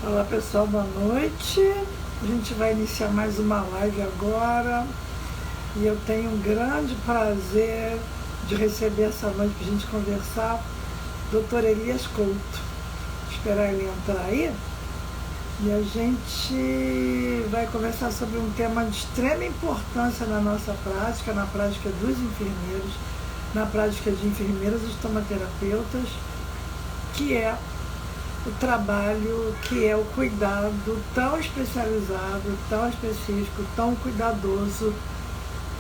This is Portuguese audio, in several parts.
Olá pessoal, boa noite. A gente vai iniciar mais uma live agora e eu tenho um grande prazer de receber essa noite para a gente conversar Dr. Elias Couto. Vou esperar ele entrar aí e a gente vai conversar sobre um tema de extrema importância na nossa prática, na prática dos enfermeiros, na prática de enfermeiras e estomaterapeutas, que é o trabalho, que é o cuidado tão especializado, tão específico, tão cuidadoso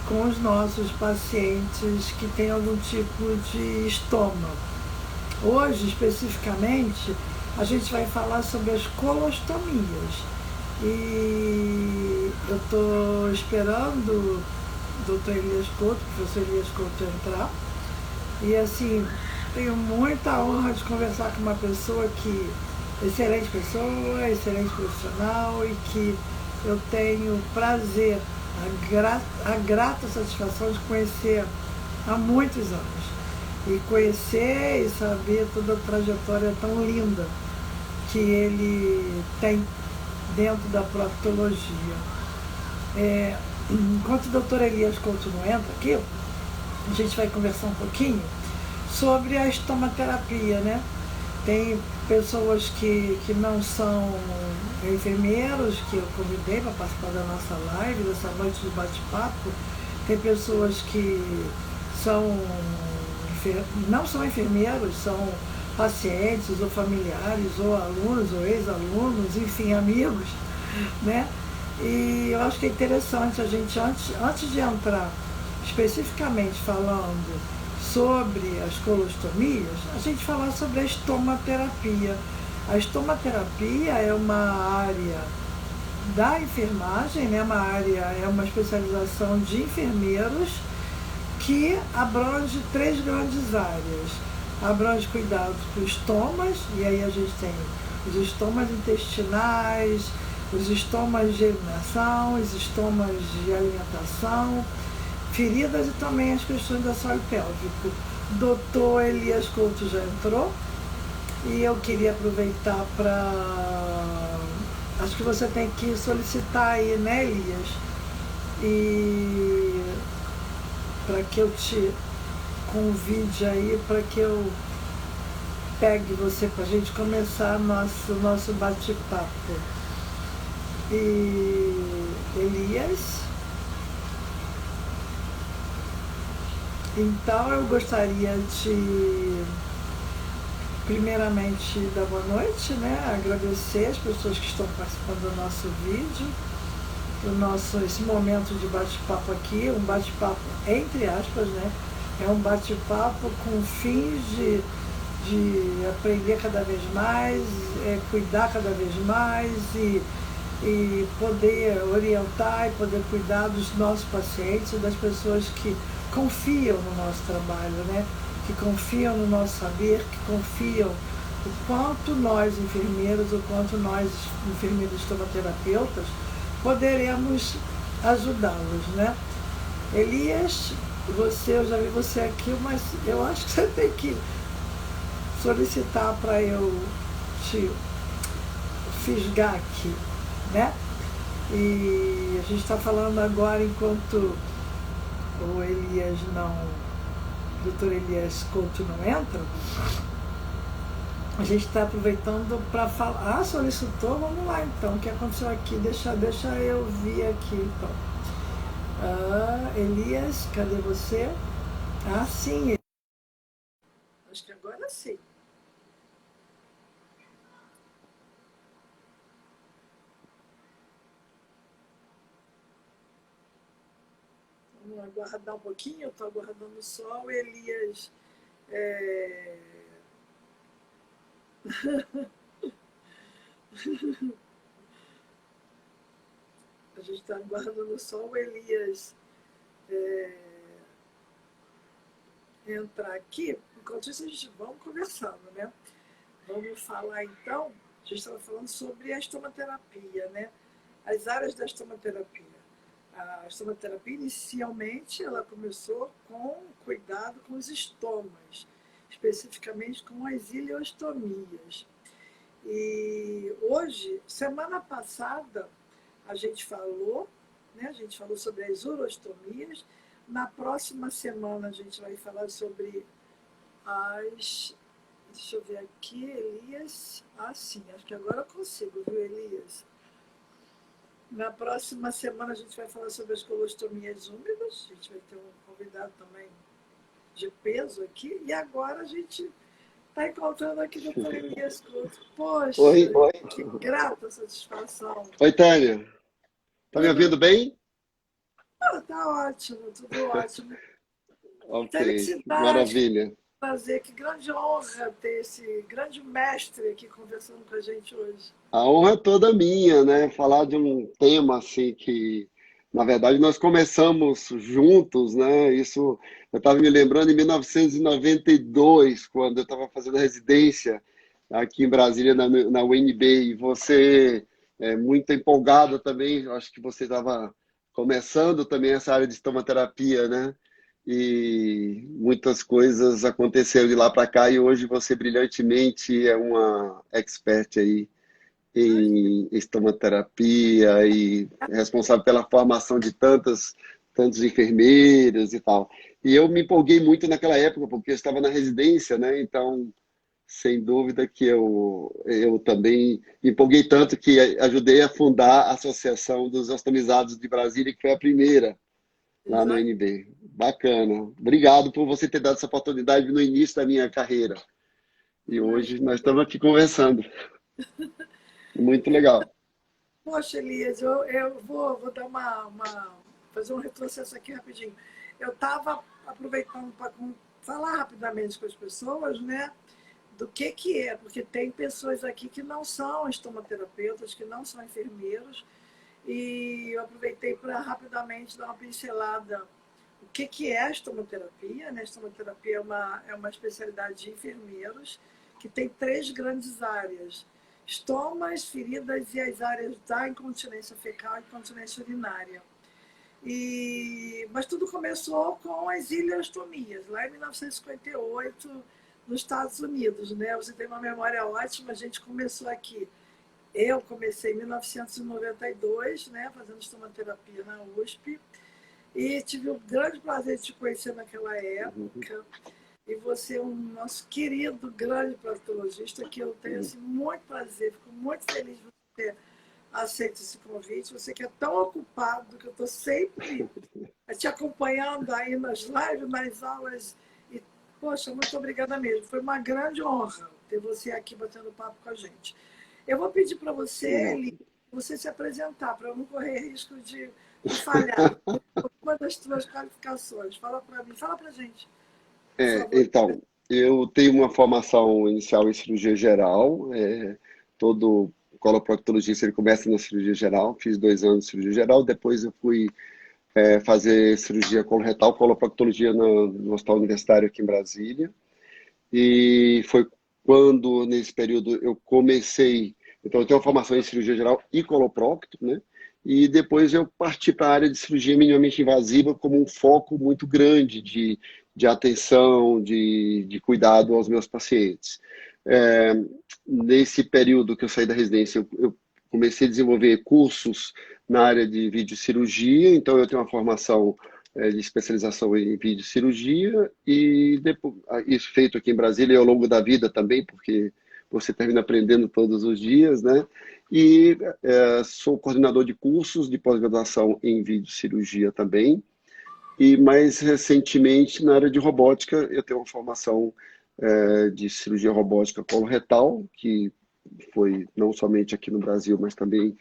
com os nossos pacientes que têm algum tipo de estômago. Hoje, especificamente, a gente vai falar sobre as colostomias. E eu estou esperando o Dr. Elias Couto, o professor Elias Couto entrar. E assim, tenho muita honra de conversar com uma pessoa que, excelente pessoa, excelente profissional e que eu tenho prazer, a grata satisfação de conhecer há muitos anos. E conhecer e saber toda a trajetória tão linda que ele tem dentro da proctologia. Enquanto o doutor Elias Couto não entra aqui, a gente vai conversar um pouquinho sobre a estomaterapia, né? Tem pessoas que não são enfermeiros, que eu convidei para participar da nossa live, dessa noite de bate-papo. Tem pessoas que são, não são enfermeiros, são pacientes, ou familiares, ou alunos, ou ex-alunos, enfim, amigos, né? E eu acho que é interessante a gente, antes de entrar especificamente falando sobre as colostomias, a gente falar sobre a estomaterapia. A estomaterapia é uma área da enfermagem, né? É uma especialização de enfermeiros que abrange três grandes áreas. Abrange cuidados com estomas, e aí a gente tem os estomas intestinais, os estomas de eliminação, os estomas de alimentação, feridas e também as questões da saúde pélvica. Doutor Elias Couto já entrou e eu queria aproveitar para... Acho que você tem que solicitar aí, né, Elias? E para que eu te convide aí, para que eu pegue você para a gente começar nosso bate-papo. E Elias... Então eu gostaria de, primeiramente, dar boa noite, né? Agradecer as pessoas que estão participando do nosso vídeo, esse momento de bate-papo aqui, um bate-papo entre aspas, né? É um bate-papo com fins de aprender cada vez mais, cuidar cada vez mais e poder orientar e poder cuidar dos nossos pacientes e das pessoas que confiam no nosso trabalho, né? Que confiam no nosso saber, que confiam o quanto nós enfermeiros, o quanto nós enfermeiros estomaterapeutas poderemos ajudá-los, né? Elias, eu já vi você aqui, mas eu acho que você tem que solicitar para eu te fisgar aqui, né? E a gente está falando agora enquanto o Elias não, o doutor Elias Couto não entra, a gente está aproveitando para falar. Ah, solicitou, vamos lá então, o que aconteceu aqui? Deixa eu vir aqui então. Elias, cadê você? Ah, sim. Acho que agora sim. Vamos aguardar um pouquinho, eu estou aguardando só o Elias. É... A gente está aguardando só o Elias entrar aqui. Enquanto isso, a gente vamos conversando, né? Vamos falar então, a gente estava falando sobre a estomaterapia, né? As áreas da estomaterapia. A estomaterapia, inicialmente, ela começou com cuidado com os estomas, especificamente com as ileostomias. E hoje, semana passada, a gente falou, né? A gente falou sobre as urostomias. Na próxima semana a gente vai falar sobre as. Deixa eu ver aqui, Elias. Ah, sim, acho que agora eu consigo, viu, Elias? Na próxima semana a gente vai falar sobre as colostomias úmidas. A gente vai ter um convidado também de peso aqui. E agora a gente está encontrando aqui o doutor Elias Couto. Oi, Poxa, que grata satisfação. oi, Tânia. Tá me Tudo ouvindo bem? tá ótimo, tudo ótimo. Ok, Felicidade, maravilha. prazer, que grande honra ter esse grande mestre aqui conversando com a gente hoje. A honra é toda minha, né? Falar de um tema assim que, na verdade, nós começamos juntos, né? Isso eu estava me lembrando em 1992, quando eu estava fazendo residência aqui em Brasília, na UNB, e você é muito empolgado também. Eu acho que você estava começando também essa área de estomaterapia, né? E muitas coisas aconteceram de lá para cá, e hoje você brilhantemente é uma expert aí Ai, em estomaterapia e responsável pela formação de tantos enfermeiros e tal. E eu me empolguei muito naquela época, porque eu estava na residência, né? Então, sem dúvida que eu também me empolguei tanto que ajudei a fundar a Associação dos Ostomizados de Brasília, que foi a primeira lá no exato. NB. Bacana. Obrigado por você ter dado essa oportunidade no início da minha carreira. E Mas, hoje nós estamos aqui conversando. Muito legal. poxa, Elias, eu vou dar fazer um retrocesso aqui rapidinho. Eu estava aproveitando para falar rapidamente com as pessoas, né? Do que é, porque tem pessoas aqui que não são estomaterapeutas, que não são enfermeiros, e eu aproveitei para rapidamente dar uma pincelada o que é a estomaterapia. Né? A estomaterapia é uma especialidade de enfermeiros que tem três grandes áreas: estomas, feridas e as áreas da incontinência fecal e incontinência urinária. Mas tudo começou com as ileostomias, lá em 1958, nos Estados Unidos. Né? Você tem uma memória ótima, a gente começou aqui. Eu comecei em 1992, né, fazendo estomaterapia na USP, e tive o grande prazer de te conhecer naquela época. E você é um nosso querido, grande proctologista, que eu tenho assim, muito prazer, fico muito feliz de você ter aceito esse convite. Você que é tão ocupado, que eu estou sempre te acompanhando aí nas lives, nas aulas. E, poxa, muito obrigada mesmo. Foi uma grande honra ter você aqui batendo papo com a gente. Eu vou pedir para você, Legal. Eli, você se apresentar, para eu não correr risco de falhar. Uma das suas qualificações. Fala para mim, fala para a gente, por favor. Então, eu tenho uma formação inicial em cirurgia geral. Todo coloproctologista ele começa na cirurgia geral. Fiz 2 anos de cirurgia geral. Depois eu fui fazer cirurgia coloretal, coloproctologia no Hospital Universitário aqui em Brasília. E foi quando, nesse período, eu comecei. Então, eu tenho uma formação em cirurgia geral e coloprocto, né? E depois eu parti para a área de cirurgia minimamente invasiva como um foco muito grande de atenção, de cuidado aos meus pacientes. É, Nesse período que eu saí da residência, eu comecei a desenvolver cursos na área de videocirurgia, então eu tenho uma formação de especialização em videocirurgia e depois, isso feito aqui em Brasília e ao longo da vida também, porque você termina aprendendo todos os dias, né? E sou coordenador de cursos de pós-graduação em videocirurgia também. E mais recentemente, na área de robótica, eu tenho uma formação de cirurgia robótica coloretal, que foi não somente aqui no Brasil, mas também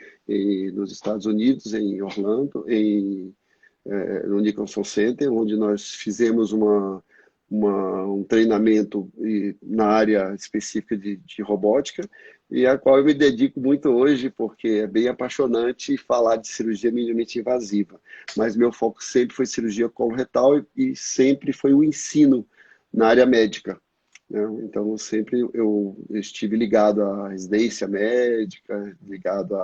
nos Estados Unidos, em Orlando, no Nicholson Center, onde nós fizemos um treinamento na área específica de robótica, e a qual eu me dedico muito hoje, porque é bem apaixonante falar de cirurgia minimamente invasiva. Mas meu foco sempre foi cirurgia coloretal e sempre foi o ensino na área médica, né? Então, sempre eu estive ligado à residência médica, ligado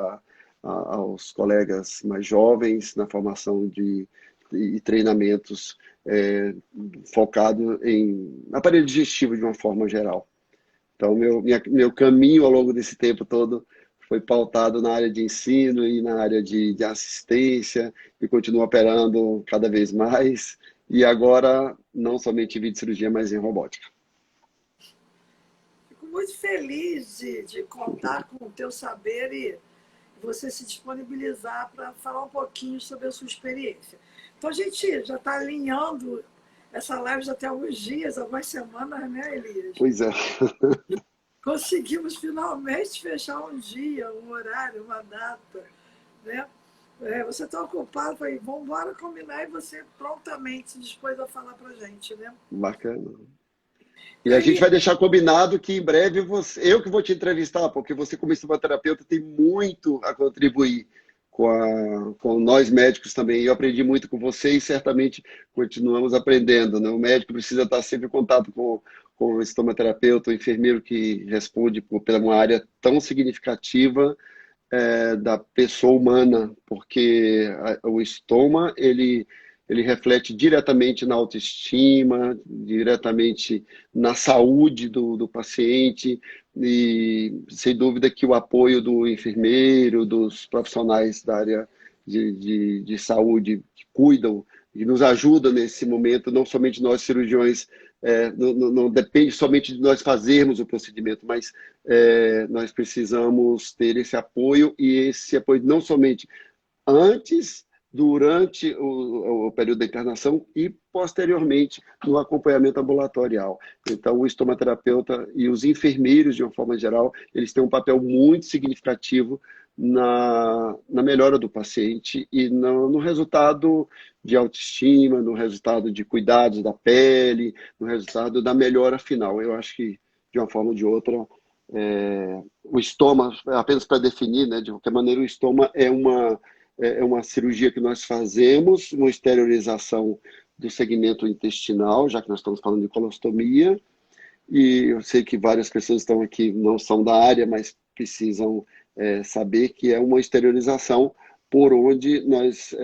aos colegas mais jovens na formação e treinamentos focado em aparelho digestivo de uma forma geral. Então, meu caminho ao longo desse tempo todo foi pautado na área de ensino e na área de assistência, e continuo operando cada vez mais, e agora não somente em vídeo cirurgia, mas em robótica. Fico muito feliz de contar com o teu saber e você se disponibilizar para falar um pouquinho sobre a sua experiência. Então, a gente já está alinhando essa live já tem alguns dias, algumas semanas, né, Elias? Pois é. Conseguimos finalmente fechar um dia, um horário, uma data, né? Você está ocupado, falei, vamos embora combinar e você prontamente se dispôs a falar para a gente, né? Bacana. E a gente Elias, vai deixar combinado que em breve eu que vou te entrevistar, porque você, como estomaterapeuta, tem muito a contribuir com nós médicos também. Eu aprendi muito com você e certamente continuamos aprendendo, né? O médico precisa estar sempre em contato com o estomaterapeuta, o enfermeiro que responde pela uma área tão significativa da pessoa humana, porque o estômago, ele reflete diretamente na autoestima, diretamente na saúde do paciente, e sem dúvida que o apoio do enfermeiro, dos profissionais da área de saúde que cuidam e nos ajudam nesse momento, não somente nós cirurgiões, não depende somente de nós fazermos o procedimento, mas nós precisamos ter esse apoio, e esse apoio não somente antes, durante o período da internação e posteriormente no acompanhamento ambulatorial. Então, o estomaterapeuta e os enfermeiros, de uma forma geral, eles têm um papel muito significativo na melhora do paciente e no resultado de autoestima, no resultado de cuidados da pele, no resultado da melhora final. Eu acho que, de uma forma ou de outra, o estômago, apenas para definir, né, de qualquer maneira, o estômago é uma cirurgia que nós fazemos, uma esterilização do segmento intestinal, já que nós estamos falando de colostomia, e eu sei que várias pessoas estão aqui, não são da área, mas precisam saber que é uma esterilização por onde nós,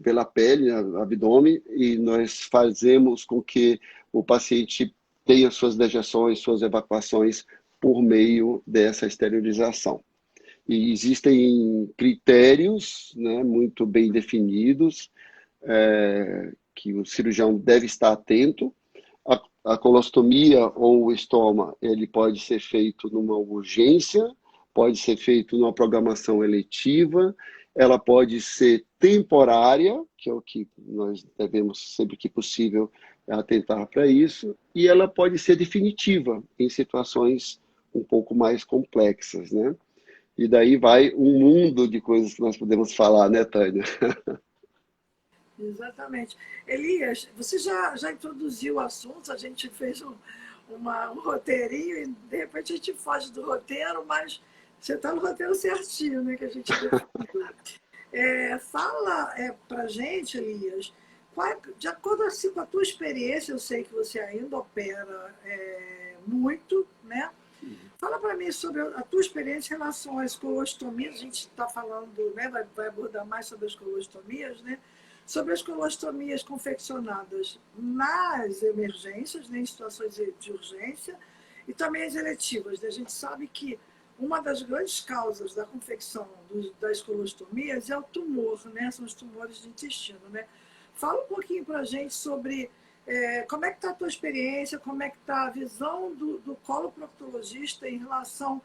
pela pele, abdômen, e nós fazemos com que o paciente tenha suas dejeções, suas evacuações por meio dessa esterilização. E existem critérios, né, muito bem definidos, que o cirurgião deve estar atento. A colostomia ou o estoma, ele pode ser feito numa urgência, pode ser feito numa programação eletiva, ela pode ser temporária, que é o que nós devemos, sempre que possível, atentar para isso, e ela pode ser definitiva em situações um pouco mais complexas, né? E daí vai um mundo de coisas que nós podemos falar, né, Tânia? exatamente. Elias, você já introduziu o assunto, a gente fez um roteirinho e de repente a gente foge do roteiro, mas você está no roteiro certinho, né, que a gente definiu. Fala para a gente, Elias, de acordo assim, com a tua experiência, eu sei que você ainda opera muito, né? Fala para mim sobre a tua experiência em relação às colostomias. A gente está falando, né, vai abordar mais sobre as colostomias, né? Sobre as colostomias confeccionadas nas emergências, né, em situações de urgência, e também as eletivas, né? A gente sabe que uma das grandes causas da confecção das colostomias é o tumor, né? São os tumores de intestino, né? Fala um pouquinho para a gente sobre como é que está a tua experiência, como é que está a visão do coloproctologista em relação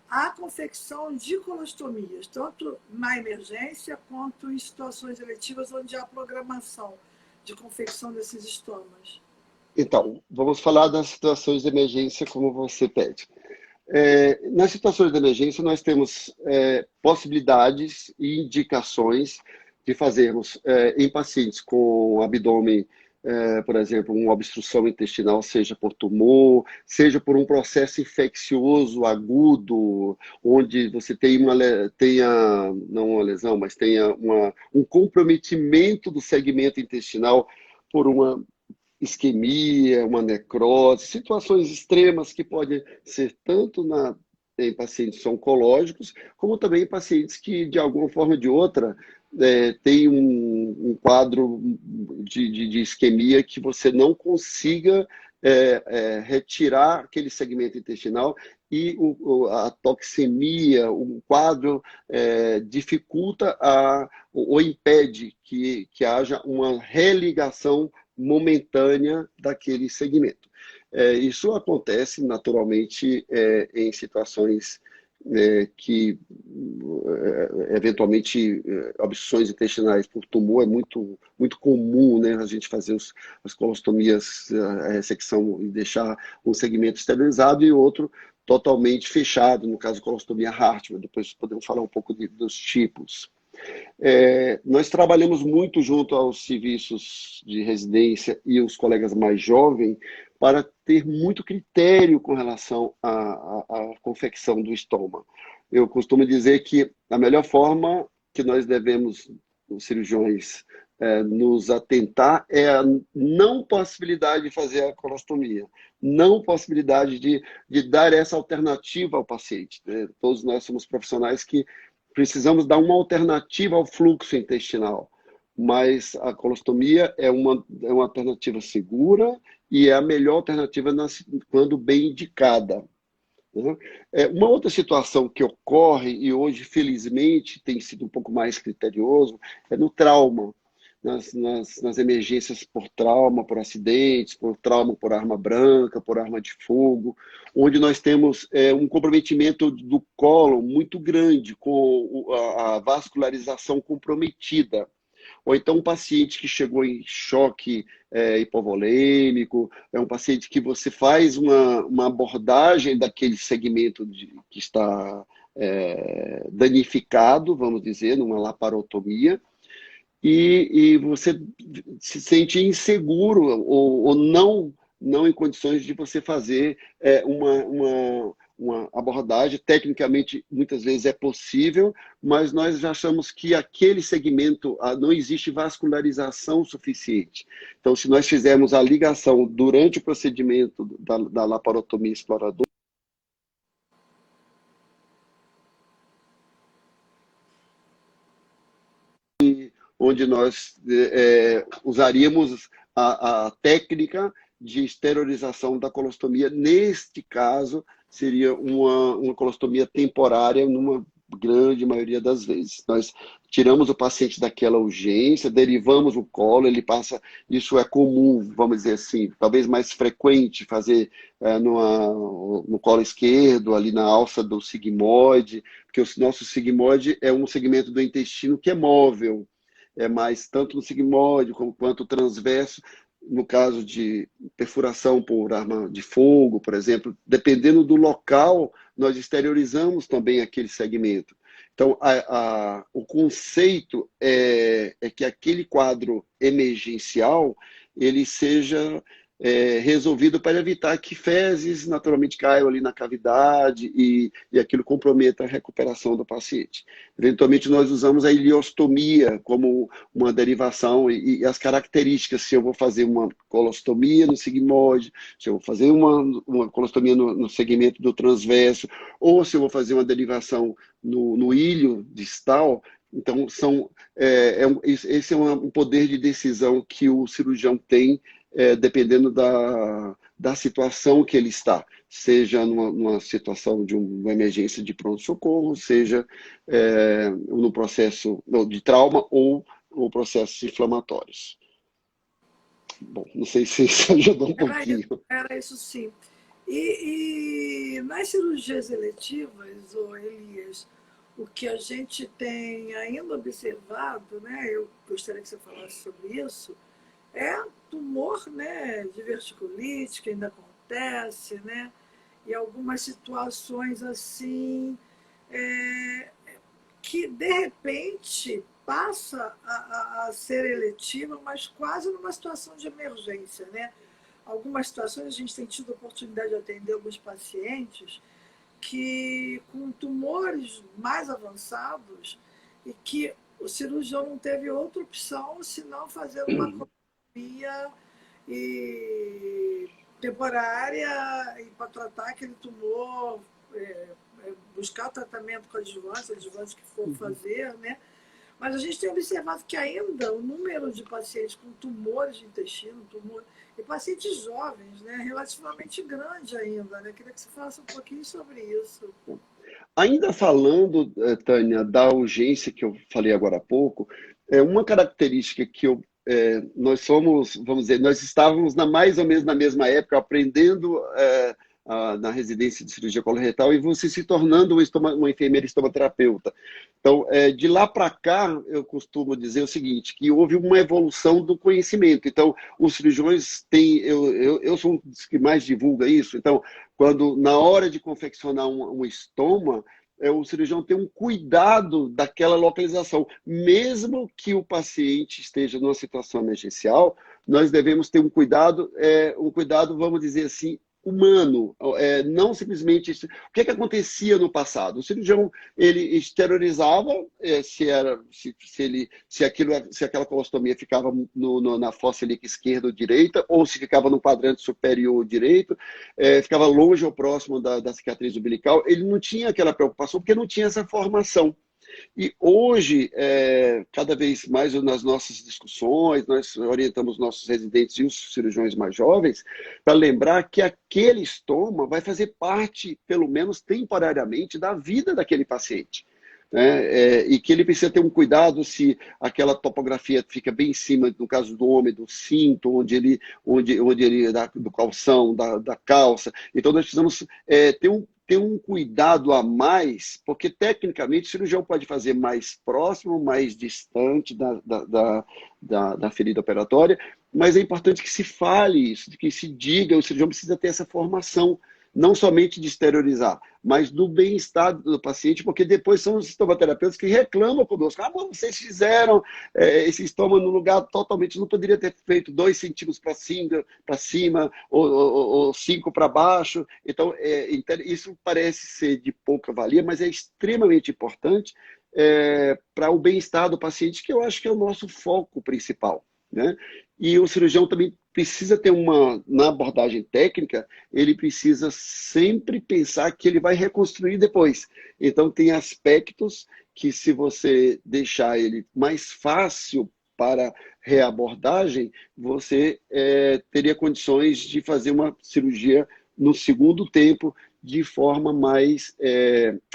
à confecção de colostomias, tanto na emergência quanto em situações eletivas onde há programação de confecção desses estomas. Então, vamos falar das situações de emergência como você pede. Nas situações de emergência, nós temos possibilidades e indicações de fazermos em pacientes com abdômen, por exemplo, uma obstrução intestinal, seja por tumor, seja por um processo infeccioso agudo, onde você tenha não uma lesão, mas tenha um comprometimento do segmento intestinal por uma isquemia, uma necrose, situações extremas que podem ser tanto em pacientes oncológicos, como também em pacientes que, de alguma forma ou de outra, têm um quadro de isquemia que você não consiga retirar aquele segmento intestinal e a toxemia, o quadro dificulta ou impede que haja uma religação momentânea daquele segmento. Isso acontece naturalmente em situações que eventualmente obstruções intestinais por tumor é muito, muito comum, né? A gente fazer as colostomias, a ressecção e deixar um segmento esterilizado e outro totalmente fechado, no caso colostomia Hartmann. Depois podemos falar um pouco dos tipos. Nós trabalhamos muito junto aos serviços de residência e os colegas mais jovens para ter muito critério com relação à confecção do estômago. Eu costumo dizer que a melhor forma que nós devemos, os cirurgiões, nos atentar é a não possibilidade de fazer a colostomia, não possibilidade de dar essa alternativa ao paciente. Todos nós somos profissionais que precisamos dar uma alternativa ao fluxo intestinal, mas a colostomia é uma alternativa segura e é a melhor alternativa quando bem indicada. Uma outra situação que ocorre, e hoje, felizmente, tem sido um pouco mais criterioso, é no trauma. Nas emergências por trauma, por acidentes, por trauma por arma branca, por arma de fogo, onde nós temos um comprometimento do cólon muito grande, com a vascularização comprometida. Ou então um paciente que chegou em choque hipovolêmico, é um paciente que você faz uma abordagem daquele segmento que está danificado, vamos dizer, numa laparotomia, e você se sente inseguro ou não em condições de você fazer uma abordagem. Tecnicamente, muitas vezes é possível, mas nós achamos que aquele segmento não existe vascularização suficiente. Então, se nós fizermos a ligação durante o procedimento da laparotomia exploradora, onde nós usaríamos a técnica de esterilização da colostomia. Neste caso, seria uma colostomia temporária numa grande maioria das vezes. Nós tiramos o paciente daquela urgência, derivamos o colo, ele passa, isso é comum, vamos dizer assim, talvez mais frequente fazer no colo esquerdo, ali na alça do sigmoide, porque o nosso sigmoide é um segmento do intestino que é móvel, mais tanto no sigmoide quanto transverso, no caso de perfuração por arma de fogo, por exemplo, dependendo do local, nós exteriorizamos também aquele segmento. Então, o conceito é que aquele quadro emergencial ele seja resolvido para evitar que fezes naturalmente caiam ali na cavidade e aquilo comprometa a recuperação do paciente. Eventualmente, nós usamos a ileostomia como uma derivação e as características, se eu vou fazer uma colostomia no sigmoide, se eu vou fazer uma colostomia no segmento do transverso, ou se eu vou fazer uma derivação no ilho distal. Então, esse é um poder de decisão que o cirurgião tem, dependendo da situação que ele está, seja numa situação de uma emergência de pronto-socorro, seja no processo de trauma ou processos inflamatórios. Bom, não sei se isso ajudou um pouquinho. Era isso sim. E nas cirurgias eletivas, Elias, o que a gente tem ainda observado, né, eu gostaria que você falasse sobre isso, é tumor, né, diverticulite, que ainda acontece, né, e algumas situações assim, que de repente passa a ser eletiva, mas quase numa situação de emergência, né? Algumas situações a gente tem tido a oportunidade de atender alguns pacientes que com tumores mais avançados e que o cirurgião não teve outra opção senão fazer uma colostomia temporária e para tratar aquele tumor, buscar tratamento com adjuvante que for fazer, né? Mas a gente tem observado que ainda o número de pacientes com tumores de intestino, e pacientes jovens, né, é relativamente grande ainda, né? Queria que você falasse um pouquinho sobre isso. Ainda falando, Tânia, da urgência que eu falei agora há pouco, uma característica que nós somos, vamos dizer, nós estávamos mais ou menos na mesma época aprendendo na residência de cirurgia coloretal e você se tornando uma enfermeira estomaterapeuta. Então, de lá para cá, eu costumo dizer o seguinte, que houve uma evolução do conhecimento. Então, os cirurgiões têm, eu sou um dos que mais divulga isso, então, quando na hora de confeccionar um estoma, o cirurgião tem um cuidado daquela localização. Mesmo que o paciente esteja numa situação emergencial, nós devemos ter um cuidado, vamos dizer assim, humano, não simplesmente o que acontecia no passado. O cirurgião ele exteriorizava se aquela colostomia ficava na fossa ilíaca esquerda ou direita, ou se ficava no quadrante superior direito, ficava longe ou próximo da cicatriz umbilical. Ele não tinha aquela preocupação porque não tinha essa formação. E hoje, cada vez mais nas nossas discussões, nós orientamos nossos residentes e os cirurgiões mais jovens para lembrar que aquele estoma vai fazer parte, pelo menos temporariamente, da vida daquele paciente. Né? E que ele precisa ter um cuidado se aquela topografia fica bem em cima, no caso do homem, do cinto, onde ele do calção, da calça. Então, nós precisamos ter um cuidado a mais, porque tecnicamente o cirurgião pode fazer mais próximo, mais distante da ferida operatória, mas é importante que se fale isso, que se diga, o cirurgião precisa ter essa formação, não somente de exteriorizar, mas do bem-estar do paciente, porque depois são os estomaterapeutas que reclamam conosco. Ah, mas vocês fizeram esse estômago no lugar totalmente, não poderia ter feito 2 centímetros para cima ou 5 para baixo. Então, isso parece ser de pouca valia, mas é extremamente importante para o bem-estar do paciente, que eu acho que é o nosso foco principal. Né? E o cirurgião também precisa ter na abordagem técnica, ele precisa sempre pensar que ele vai reconstruir depois. Então, tem aspectos que, se você deixar ele mais fácil para reabordagem, você teria condições de fazer uma cirurgia no segundo tempo, de forma mais,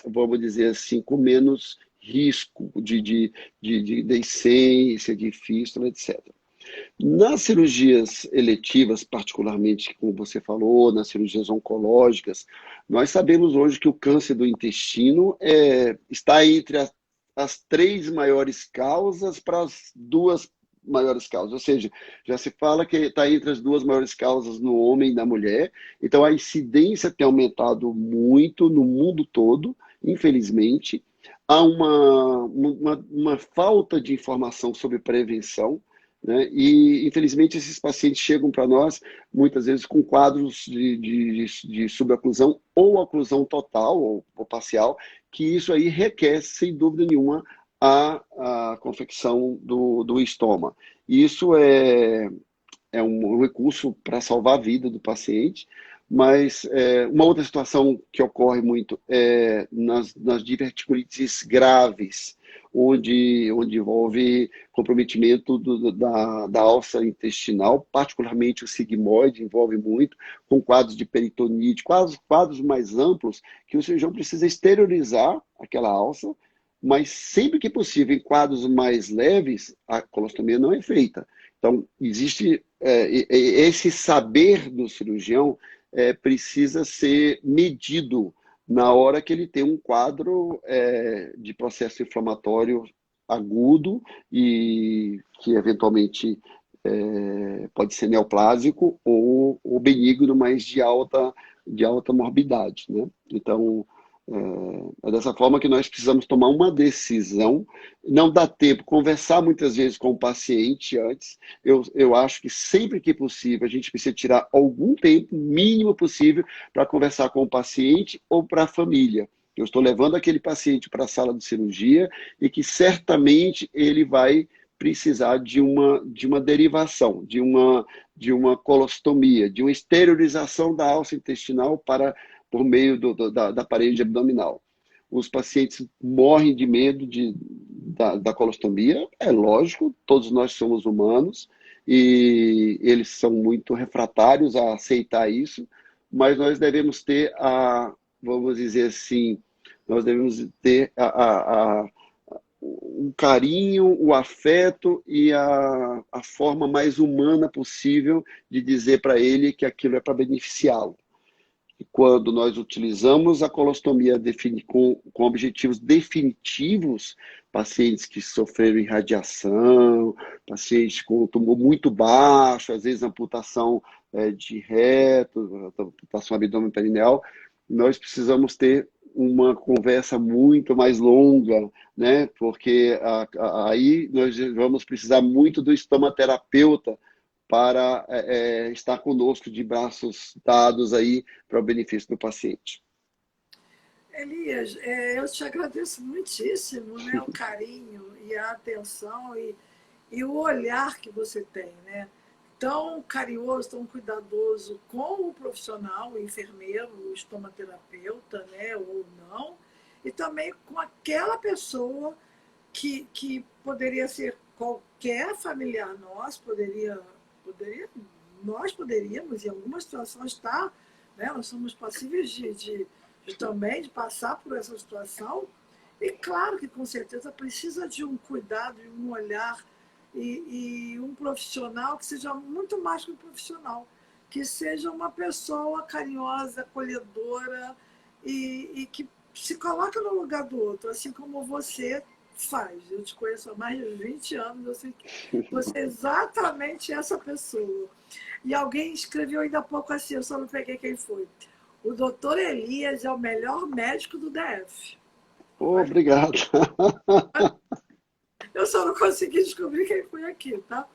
vamos dizer assim, com menos risco de deiscência, de fístula, etc. Nas cirurgias eletivas, particularmente, como você falou, nas cirurgias oncológicas, nós sabemos hoje que o câncer do intestino está entre as 3 maiores causas para as 2 maiores causas. Ou seja, já se fala que está entre as 2 maiores causas no homem e na mulher. Então, a incidência tem aumentado muito no mundo todo, infelizmente. Há uma falta de informação sobre prevenção. Né? E, infelizmente, esses pacientes chegam para nós, muitas vezes, com quadros de suboclusão ou oclusão total ou parcial, que isso aí requer, sem dúvida nenhuma, a confecção do estoma. E isso é um recurso para salvar a vida do paciente, mas uma outra situação que ocorre muito é nas diverticulites graves, onde envolve comprometimento da alça intestinal, particularmente o sigmoide envolve muito, com quadros de peritonite, quadros mais amplos, que o cirurgião precisa exteriorizar aquela alça, mas sempre que possível, em quadros mais leves, a colostomia não é feita. Então, existe esse saber do cirurgião precisa ser medido na hora que ele tem um quadro de processo inflamatório agudo e que eventualmente pode ser neoplásico ou benigno, mas de alta morbidade, né? Então, é dessa forma que nós precisamos tomar uma decisão. Não dá tempo, conversar muitas vezes com o paciente antes. Eu acho que sempre que possível a gente precisa tirar algum tempo, mínimo possível, para conversar com o paciente ou para a família. Eu estou levando aquele paciente para a sala de cirurgia e que certamente ele vai precisar de uma derivação, de uma colostomia, de uma esterilização da alça intestinal por meio da parede abdominal. Os pacientes morrem de medo da colostomia, é lógico, todos nós somos humanos e eles são muito refratários a aceitar isso, mas nós devemos ter vamos dizer assim, nós devemos ter o carinho, o afeto e a forma mais humana possível de dizer para ele que aquilo é para beneficiá-lo. E quando nós utilizamos a colostomia com objetivos definitivos, pacientes que sofreram irradiação, pacientes com tumor muito baixo, às vezes amputação de reto, amputação abdômen perineal, nós precisamos ter uma conversa muito mais longa, né? Porque aí nós vamos precisar muito do estomaterapeuta para estar conosco de braços dados aí para o benefício do paciente. Elias, eu te agradeço muitíssimo, né, o carinho e a atenção e o olhar que você tem, né? Tão carinhoso, tão cuidadoso com o profissional, o enfermeiro, o estomaterapeuta, né, ou não, e também com aquela pessoa que poderia ser qualquer familiar nosso, nós poderíamos, em algumas situações, estar, né, nós somos passíveis também de passar por essa situação, e claro que com certeza precisa de um cuidado e um olhar e um profissional que seja muito mais que um profissional, que seja uma pessoa carinhosa, acolhedora e que se coloque no lugar do outro, assim como você faz. Eu te conheço há mais de 20 anos, eu sei que você é exatamente essa pessoa. E alguém escreveu ainda há pouco assim, eu só não peguei quem foi. O doutor Elias é o melhor médico do DF. Obrigado. Eu só não consegui descobrir quem foi aqui, tá?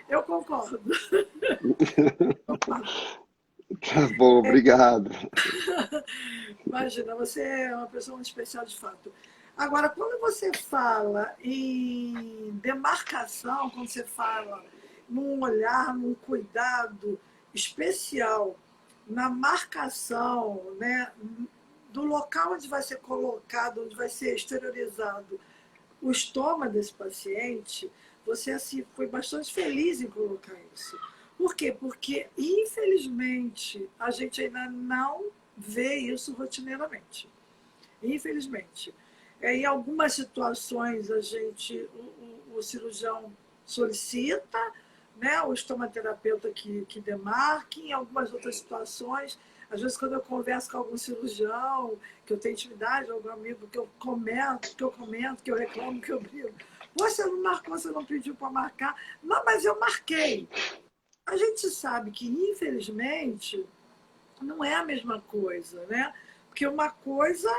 Eu concordo. Tá bom, obrigado. Imagina, você é uma pessoa muito especial de fato. Agora, quando você fala em demarcação, quando você fala num olhar, num cuidado especial, na marcação, né, do local onde vai ser colocado, onde vai ser exteriorizado o estômago desse paciente, você assim, foi bastante feliz em colocar isso. Por quê? Porque, infelizmente, a gente ainda não vê isso rotineiramente. Infelizmente. Em algumas situações, o cirurgião solicita, né, o estomaterapeuta que demarque. Em algumas outras situações, às vezes, quando eu converso com algum cirurgião, que eu tenho intimidade, algum amigo que eu comento, que eu reclamo, que eu brigo. Você não marcou, você não pediu para marcar. Não, mas eu marquei. A gente sabe que, infelizmente, não é a mesma coisa, né? Porque uma coisa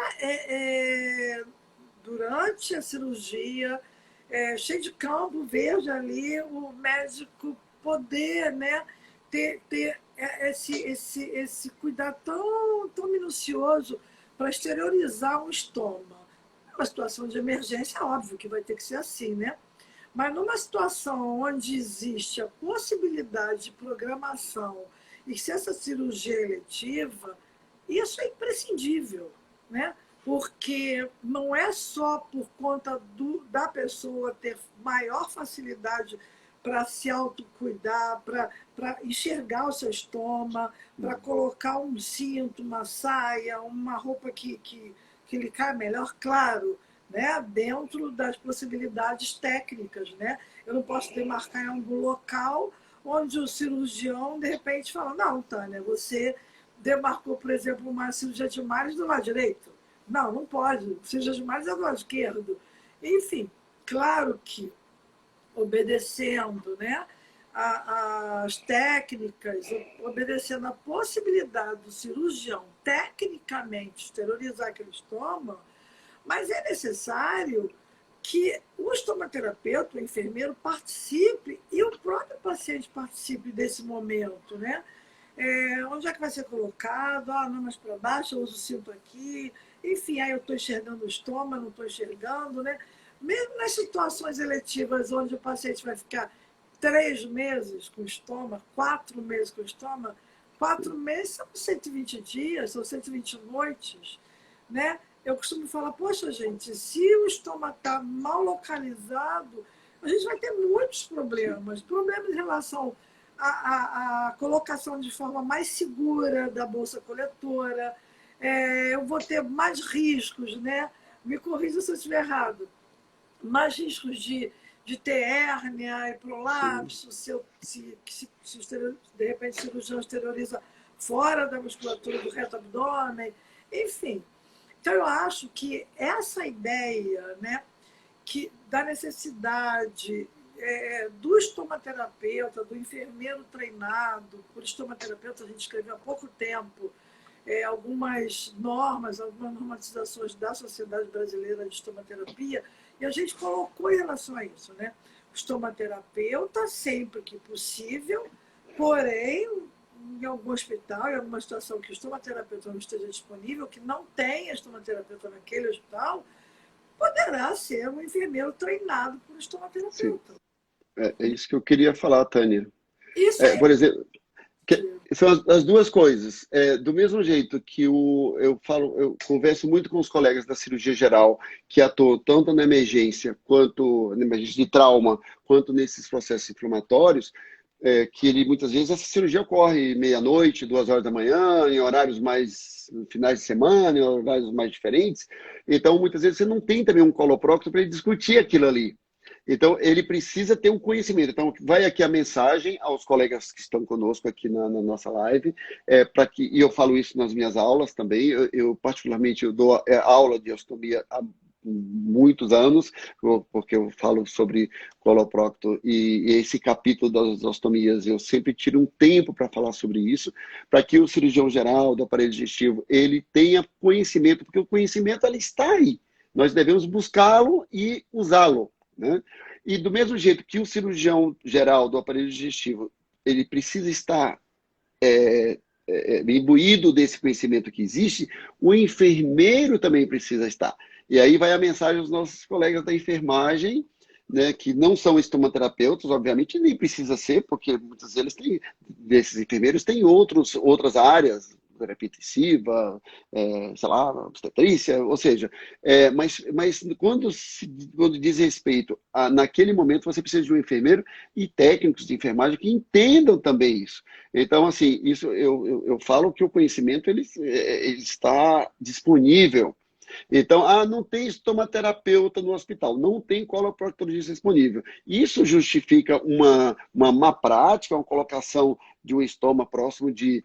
durante a cirurgia, cheio de campo verde ali, o médico poder, né, ter esse cuidado tão minucioso para exteriorizar um estômago. Uma situação de emergência, óbvio que vai ter que ser assim, né? Mas numa situação onde existe a possibilidade de programação e se essa cirurgia é eletiva, isso é imprescindível, né? Porque não é só por conta da pessoa ter maior facilidade para se autocuidar, para enxergar o seu estômago, para colocar um cinto, uma saia, uma roupa que lhe cai melhor, claro, né? Dentro das possibilidades técnicas, né? Eu não posso demarcar em algum local onde o cirurgião, de repente, fala, não, Tânia, você demarcou, por exemplo, uma cirurgia de mares do lado direito. Não, não pode. Cirurgia de mares é do lado esquerdo. Enfim, claro que obedecendo, né, as técnicas, obedecendo a possibilidade do cirurgião tecnicamente esterilizar aquele estômago, mas é necessário que o estomaterapeuta, o enfermeiro, participe e o próprio paciente participe desse momento, né? Onde é que vai ser colocado? Ah, não, mais para baixo, eu uso o cinto aqui. Enfim, aí eu estou enxergando o estômago, não estou enxergando, né? Mesmo nas situações eletivas onde o paciente vai ficar 3 meses com o estômago, 4 meses com o estômago, 4 meses são 120 dias, são 120 noites, né? eu costumo falar, poxa, gente, se o estômago está mal localizado, a gente vai ter muitos Sim, problemas. Problemas em relação à colocação de forma mais segura da bolsa coletora. Eu vou ter mais riscos, né? Me corrija se eu estiver errado, mais riscos de ter hérnia e sim, prolapso, de repente o cirurgião exterioriza fora da musculatura do reto abdômen, enfim. Então, eu acho que essa ideia, né, da necessidade do estomaterapeuta, do enfermeiro treinado por estomaterapeuta, a gente escreveu há pouco tempo algumas normas, algumas normatizações da Sociedade Brasileira de Estomaterapia, e a gente colocou em relação a isso, né? O estomaterapeuta, sempre que possível, porém, em algum hospital, em alguma situação que o estomaterapeuta não esteja disponível, que não tenha estomaterapeuta naquele hospital, poderá ser um enfermeiro treinado por sim. estomaterapeuta. É isso que eu queria falar, Tânia. Isso é Por exemplo, importante. são as duas coisas. Do mesmo jeito que eu falo, eu converso muito com os colegas da cirurgia geral, que atuam tanto na emergência, quanto na emergência de trauma, quanto nesses processos inflamatórios, que ele, muitas vezes essa cirurgia ocorre meia-noite, 2 horas da manhã, em horários mais finais de semana, em horários mais diferentes. Então, muitas vezes você não tem também um coloprocto para ele discutir aquilo ali. Então, ele precisa ter um conhecimento. Então, vai aqui a mensagem aos colegas que estão conosco aqui na nossa live, e eu falo isso nas minhas aulas também. Particularmente, eu dou aula de osteotomia há muitos anos, porque eu falo sobre coloprocto e esse capítulo das ostomias, eu sempre tiro um tempo para falar sobre isso, para que o cirurgião geral do aparelho digestivo, ele tenha conhecimento, porque o conhecimento ele está aí. Nós devemos buscá-lo e usá-lo, né? E do mesmo jeito que o cirurgião geral do aparelho digestivo, ele precisa estar imbuído desse conhecimento que existe, o enfermeiro também precisa estar. E aí vai a mensagem aos nossos colegas da enfermagem, né, que não são estomaterapeutas, obviamente, nem precisa ser, porque muitos desses enfermeiros têm outras áreas, terapia intensiva, sei lá, obstetrícia, ou seja, mas quando diz respeito naquele momento, você precisa de um enfermeiro e técnicos de enfermagem que entendam também isso. Então, assim, isso eu falo que o conhecimento ele está disponível. Então, não tem estomaterapeuta no hospital, não tem coloproctologista disponível. Isso justifica uma má prática, uma colocação de um estômago próximo de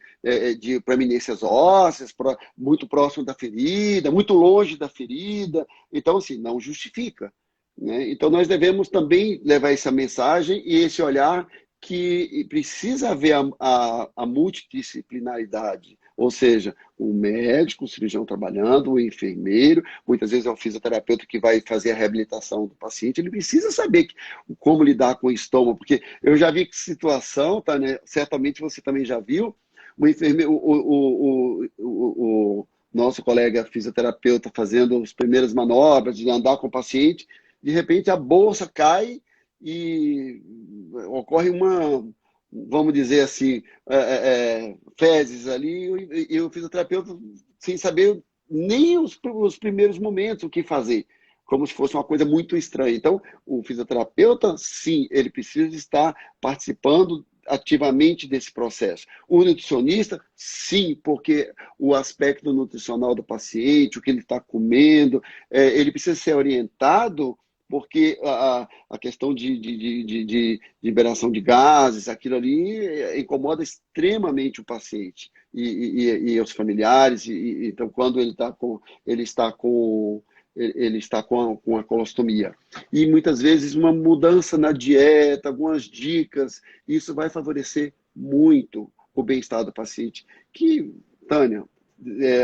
proeminências ósseas, muito próximo da ferida, muito longe da ferida. Então, assim, não justifica, né? Então, nós devemos também levar essa mensagem e esse olhar que precisa haver a multidisciplinaridade, ou seja, o médico, o cirurgião trabalhando, o enfermeiro, muitas vezes é o fisioterapeuta que vai fazer a reabilitação do paciente, ele precisa saber como lidar com o estômago, porque eu já vi que situação, tá, né? Certamente você também já viu, o enfermeiro, o nosso colega fisioterapeuta fazendo as primeiras manobras de andar com o paciente, de repente a bolsa cai e ocorre vamos dizer assim, fezes ali, e o fisioterapeuta, sem saber nem os primeiros momentos o que fazer, como se fosse uma coisa muito estranha. Então, o fisioterapeuta, sim, ele precisa estar participando ativamente desse processo. O nutricionista, sim, porque o aspecto nutricional do paciente, o que ele está comendo, ele precisa ser orientado porque a questão de liberação de gases, aquilo ali incomoda extremamente o paciente e os familiares. Então, quando ele está com a colostomia. E muitas vezes uma mudança na dieta, algumas dicas, isso vai favorecer muito o bem-estar do paciente. Que, Tânia,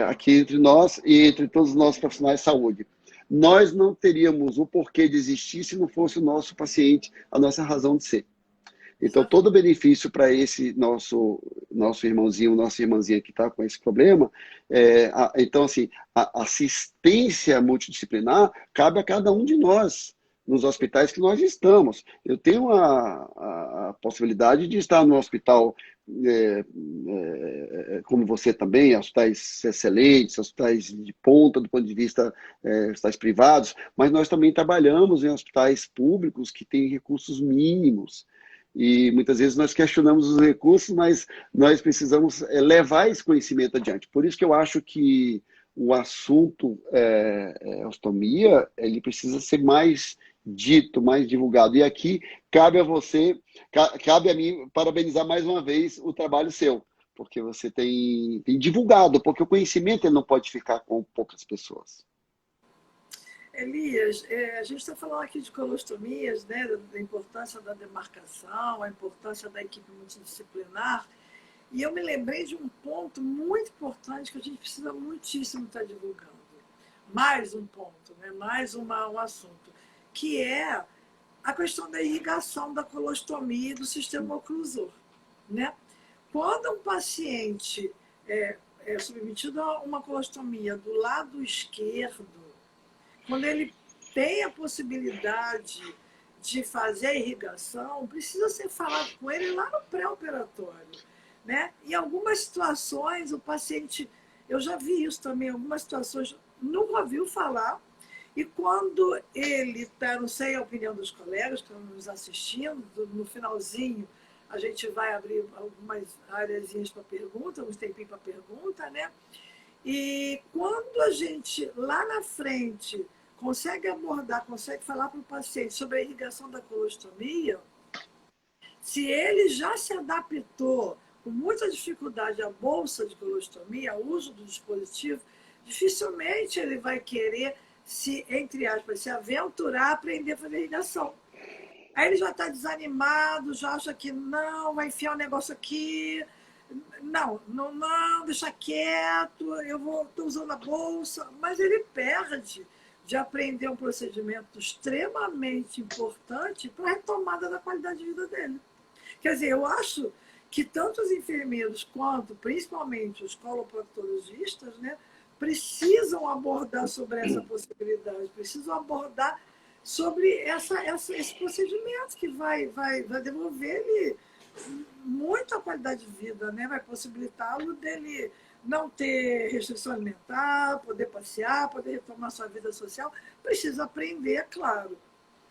aqui entre nós e entre todos os nossos profissionais de saúde, nós não teríamos o porquê de existir se não fosse o nosso paciente, a nossa razão de ser. Então, todo benefício para esse nosso irmãozinho, nossa irmãzinha que está com esse problema, então, assim, a assistência multidisciplinar cabe a cada um de nós, nos hospitais que nós estamos. Eu tenho a possibilidade de estar no hospital como você também, hospitais excelentes, hospitais de ponta do ponto de vista hospitais privados, mas nós também trabalhamos em hospitais públicos que têm recursos mínimos. E muitas vezes nós questionamos os recursos, mas nós precisamos levar esse conhecimento adiante. Por isso que eu acho que o assunto ostomia, ele precisa ser mais dito, mais divulgado. E aqui cabe a você, cabe a mim parabenizar mais uma vez o trabalho seu, porque você tem divulgado, porque o conhecimento ele não pode ficar com poucas pessoas. Elias, a gente está falando aqui de colostomias, né, da importância da demarcação, a importância da equipe multidisciplinar, e eu me lembrei de um ponto muito importante que a gente precisa muitíssimo estar divulgando. Mais um ponto, né, mais um assunto, que é a questão da irrigação da colostomia e do sistema oclusor, né? Quando um paciente é submetido a uma colostomia do lado esquerdo, quando ele tem a possibilidade de fazer a irrigação, precisa ser falado com ele lá no pré-operatório, né? Em algumas situações, o paciente, eu já vi isso também, em algumas situações, nunca ouviu falar, e quando ele está, não sei a opinião dos colegas que estão nos assistindo, no finalzinho, a gente vai abrir algumas áreas para pergunta, uns tempinhos para pergunta, né? E quando a gente, lá na frente, consegue abordar, consegue falar para o paciente sobre a irrigação da colostomia, se ele já se adaptou com muita dificuldade à bolsa de colostomia, ao uso do dispositivo, dificilmente ele vai querer entre aspas, se aventurar a aprender a fazer irrigação. Aí ele já está desanimado, já acha que não, vai enfiar um negócio aqui, não, deixa quieto, estou usando a bolsa, mas ele perde de aprender um procedimento extremamente importante para a retomada da qualidade de vida dele. Quer dizer, eu acho que tanto os enfermeiros quanto, principalmente, os coloproctologistas, né, precisam abordar sobre essa possibilidade, precisam abordar sobre esse procedimento que vai devolver-lhe muito a qualidade de vida, né? Vai possibilitá-lo dele não ter restrição alimentar, poder passear, poder retomar sua vida social. Precisa aprender, é claro.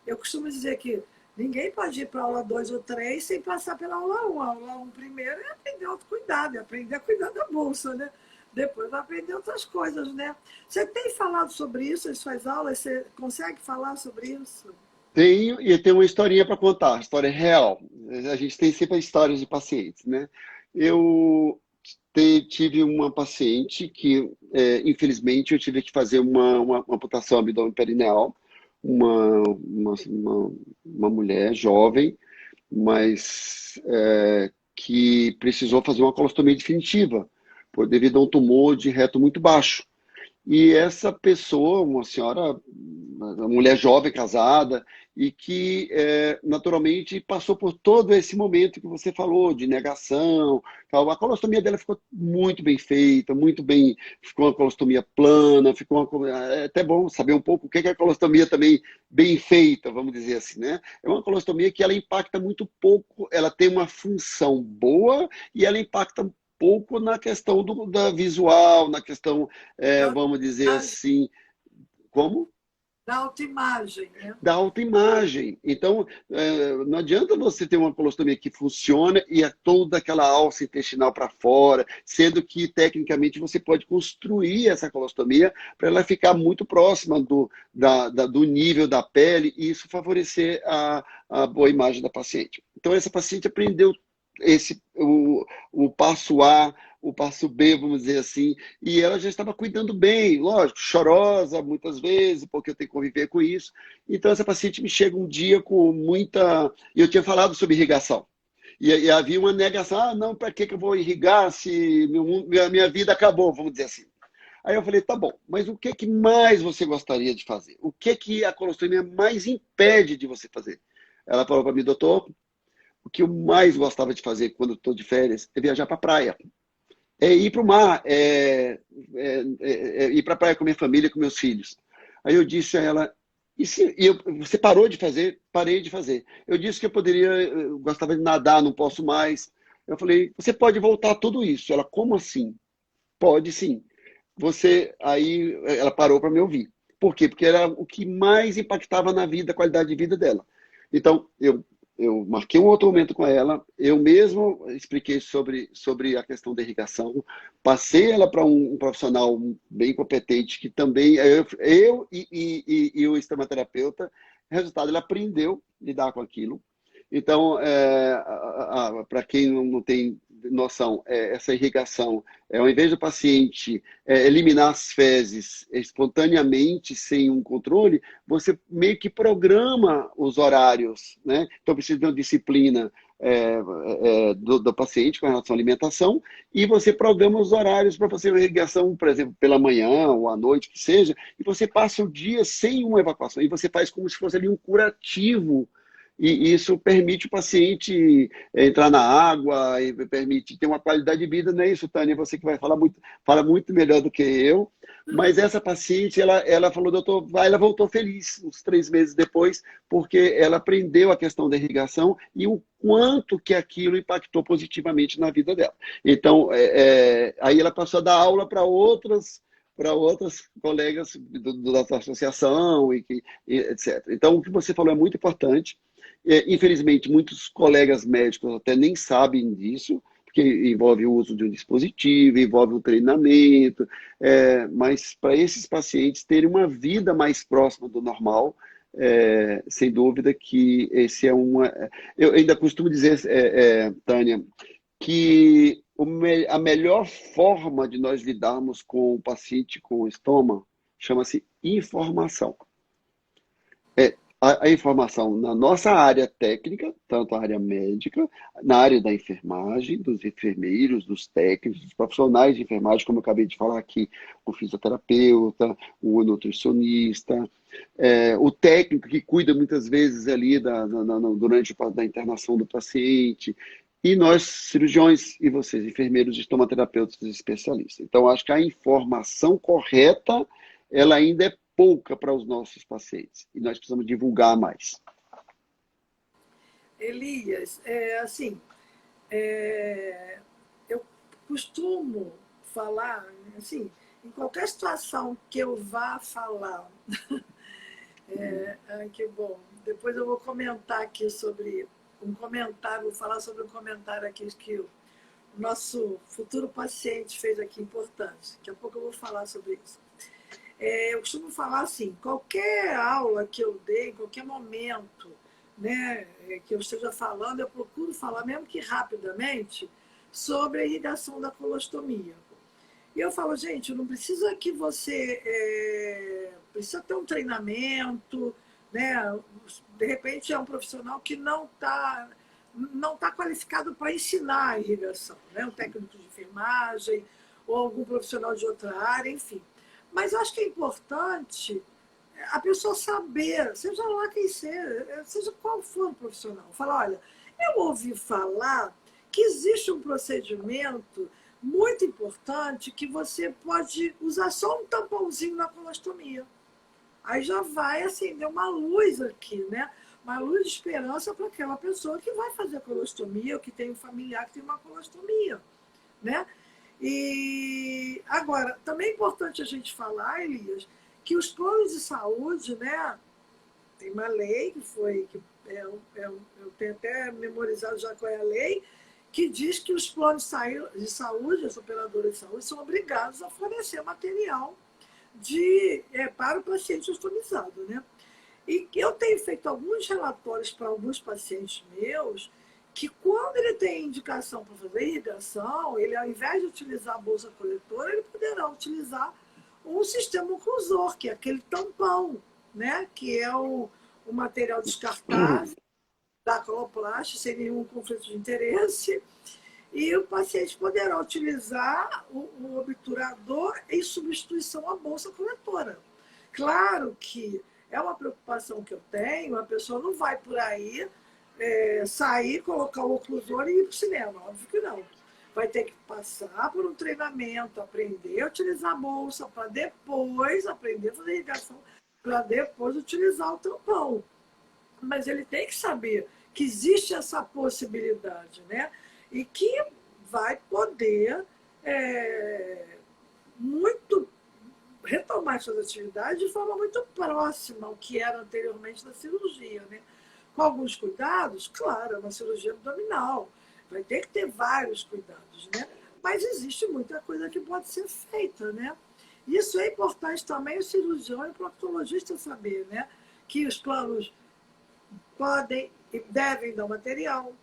Eu costumo dizer que ninguém pode ir para a aula 2 ou 3 sem passar pela aula 1. A aula 1 primeiro é aprender autocuidado, é aprender a cuidar da bolsa, né? Depois vai aprender outras coisas, né? Você tem falado sobre isso em suas aulas? Você consegue falar sobre isso? Tenho, e tem uma historinha para contar, história real. A gente tem sempre histórias de pacientes, né? Eu tive uma paciente que, infelizmente, eu tive que fazer uma amputação abdômen perineal, uma mulher jovem, mas que precisou fazer uma colostomia definitiva, devido a um tumor de reto muito baixo. E essa pessoa, uma senhora, uma mulher jovem, casada, e que naturalmente passou por todo esse momento que você falou, de negação, tal. A colostomia dela ficou muito bem feita, muito bem, ficou uma colostomia plana, é até bom saber um pouco o que é a colostomia também bem feita, vamos dizer assim, né? É uma colostomia que ela impacta muito pouco, ela tem uma função boa e ela impacta pouco na questão da visual, na questão, vamos dizer assim, como? Da autoimagem, né? Da autoimagem. Então, não adianta você ter uma colostomia que funciona e é toda aquela alça intestinal para fora, sendo que, tecnicamente, você pode construir essa colostomia para ela ficar muito próxima do nível da pele e isso favorecer a boa imagem da paciente. Então, essa paciente aprendeu o passo A, o passo B, vamos dizer assim, e ela já estava cuidando bem, lógico, chorosa muitas vezes, porque eu tenho que conviver com isso. Então, essa paciente me chega um dia com muita... Eu tinha falado sobre irrigação, e havia uma negação, não, para que eu vou irrigar se minha vida acabou, vamos dizer assim. Aí eu falei, tá bom, mas o que mais você gostaria de fazer? O que a colostomia mais impede de você fazer? Ela falou para mim, doutor, o que eu mais gostava de fazer quando estou de férias é viajar para a praia. É ir para o mar, ir para a praia com minha família, com meus filhos. Aí eu disse a ela, você parou de fazer? Parei de fazer. Eu disse que eu gostava de nadar, não posso mais. Eu falei, você pode voltar a tudo isso. Ela, como assim? Pode sim. Aí ela parou para me ouvir. Por quê? Porque era o que mais impactava na vida, a qualidade de vida dela. Então, eu marquei um outro momento com ela, eu mesmo expliquei sobre a questão da irrigação, passei ela para um profissional bem competente, que também, eu e o estomaterapeuta, resultado, ele aprendeu a lidar com aquilo. Então, para quem não tem noção, essa irrigação, ao invés do paciente eliminar as fezes espontaneamente, sem um controle, você meio que programa os horários, né? Então, precisa de uma disciplina do paciente com relação à alimentação, e você programa os horários para fazer uma irrigação, por exemplo, pela manhã ou à noite, que seja, e você passa o dia sem uma evacuação, e você faz como se fosse ali um curativo, e isso permite o paciente entrar na água e permite ter uma qualidade de vida, não é isso, Tânia? Você que vai falar muito, fala muito melhor do que eu. Mas essa paciente, ela falou, doutor, ela voltou feliz uns 3 meses depois, porque ela aprendeu a questão da irrigação e o quanto que aquilo impactou positivamente na vida dela. Então, aí ela passou a dar aula para outras colegas da associação, etc. Então, o que você falou é muito importante. Infelizmente, muitos colegas médicos até nem sabem disso, porque envolve o uso de um dispositivo, envolve um treinamento, mas para esses pacientes terem uma vida mais próxima do normal, sem dúvida que esse é uma. Eu ainda costumo dizer, Tânia, que a melhor forma de nós lidarmos com o paciente com estômago chama-se informação. A informação na nossa área técnica, tanto a área médica, na área da enfermagem, dos enfermeiros, dos técnicos, dos profissionais de enfermagem, como eu acabei de falar aqui, o fisioterapeuta, o nutricionista, o técnico que cuida muitas vezes ali durante a internação do paciente, e nós, cirurgiões, e vocês, enfermeiros, estomaterapeutas especialistas. Então, acho que a informação correta, ela ainda é pouca para os nossos pacientes. E nós precisamos divulgar mais. Elias, assim, eu costumo falar, assim, em qualquer situação que eu vá falar, que bom, depois eu vou comentar aqui sobre vou falar sobre um comentário aqui que o nosso futuro paciente fez aqui importante. Daqui a pouco eu vou falar sobre isso. Eu costumo falar assim, qualquer aula que eu dei, em qualquer momento, né, que eu esteja falando, eu procuro falar, mesmo que rapidamente, sobre a irrigação da colostomia. E eu falo, gente, não precisa que você precisa ter um treinamento, né? De repente é um profissional que não tá qualificado para ensinar a irrigação, né? Um técnico de enfermagem ou algum profissional de outra área, enfim. Mas eu acho que é importante a pessoa saber, seja lá quem seja qual for o profissional, falar, olha, eu ouvi falar que existe um procedimento muito importante que você pode usar só um tampãozinho na colostomia. Aí já vai acender uma luz aqui, né? Uma luz de esperança para aquela pessoa que vai fazer a colostomia ou que tem um familiar que tem uma colostomia, né? E agora, também é importante a gente falar, Elias, que os planos de saúde, né? Tem uma lei eu tenho até memorizado já qual é a lei, que diz que os planos de saúde, as operadoras de saúde, são obrigados a fornecer material para o paciente customizado, né? E eu tenho feito alguns relatórios para alguns pacientes meus que quando ele tem indicação para fazer irrigação, ele ao invés de utilizar a bolsa coletora, ele poderá utilizar um sistema oclusor, que é aquele tampão, né? Que é o material descartável da coloplast, sem nenhum conflito de interesse, e o paciente poderá utilizar o obturador em substituição à bolsa coletora. Claro que é uma preocupação que eu tenho, a pessoa não vai por aí sair, colocar o oclusor e ir para o cinema, óbvio que não. Vai ter que passar por um treinamento, aprender a utilizar a bolsa, para depois aprender a fazer irrigação, para depois utilizar o tampão. Mas ele tem que saber que existe essa possibilidade, né? e que vai poder muito retomar suas atividades de forma muito próxima ao que era anteriormente da cirurgia, né? Com alguns cuidados, claro, é uma cirurgia abdominal, vai ter que ter vários cuidados, né? Mas existe muita coisa que pode ser feita, né? Isso é importante também o cirurgião e o proctologista saber, né? Que os planos podem e devem dar material,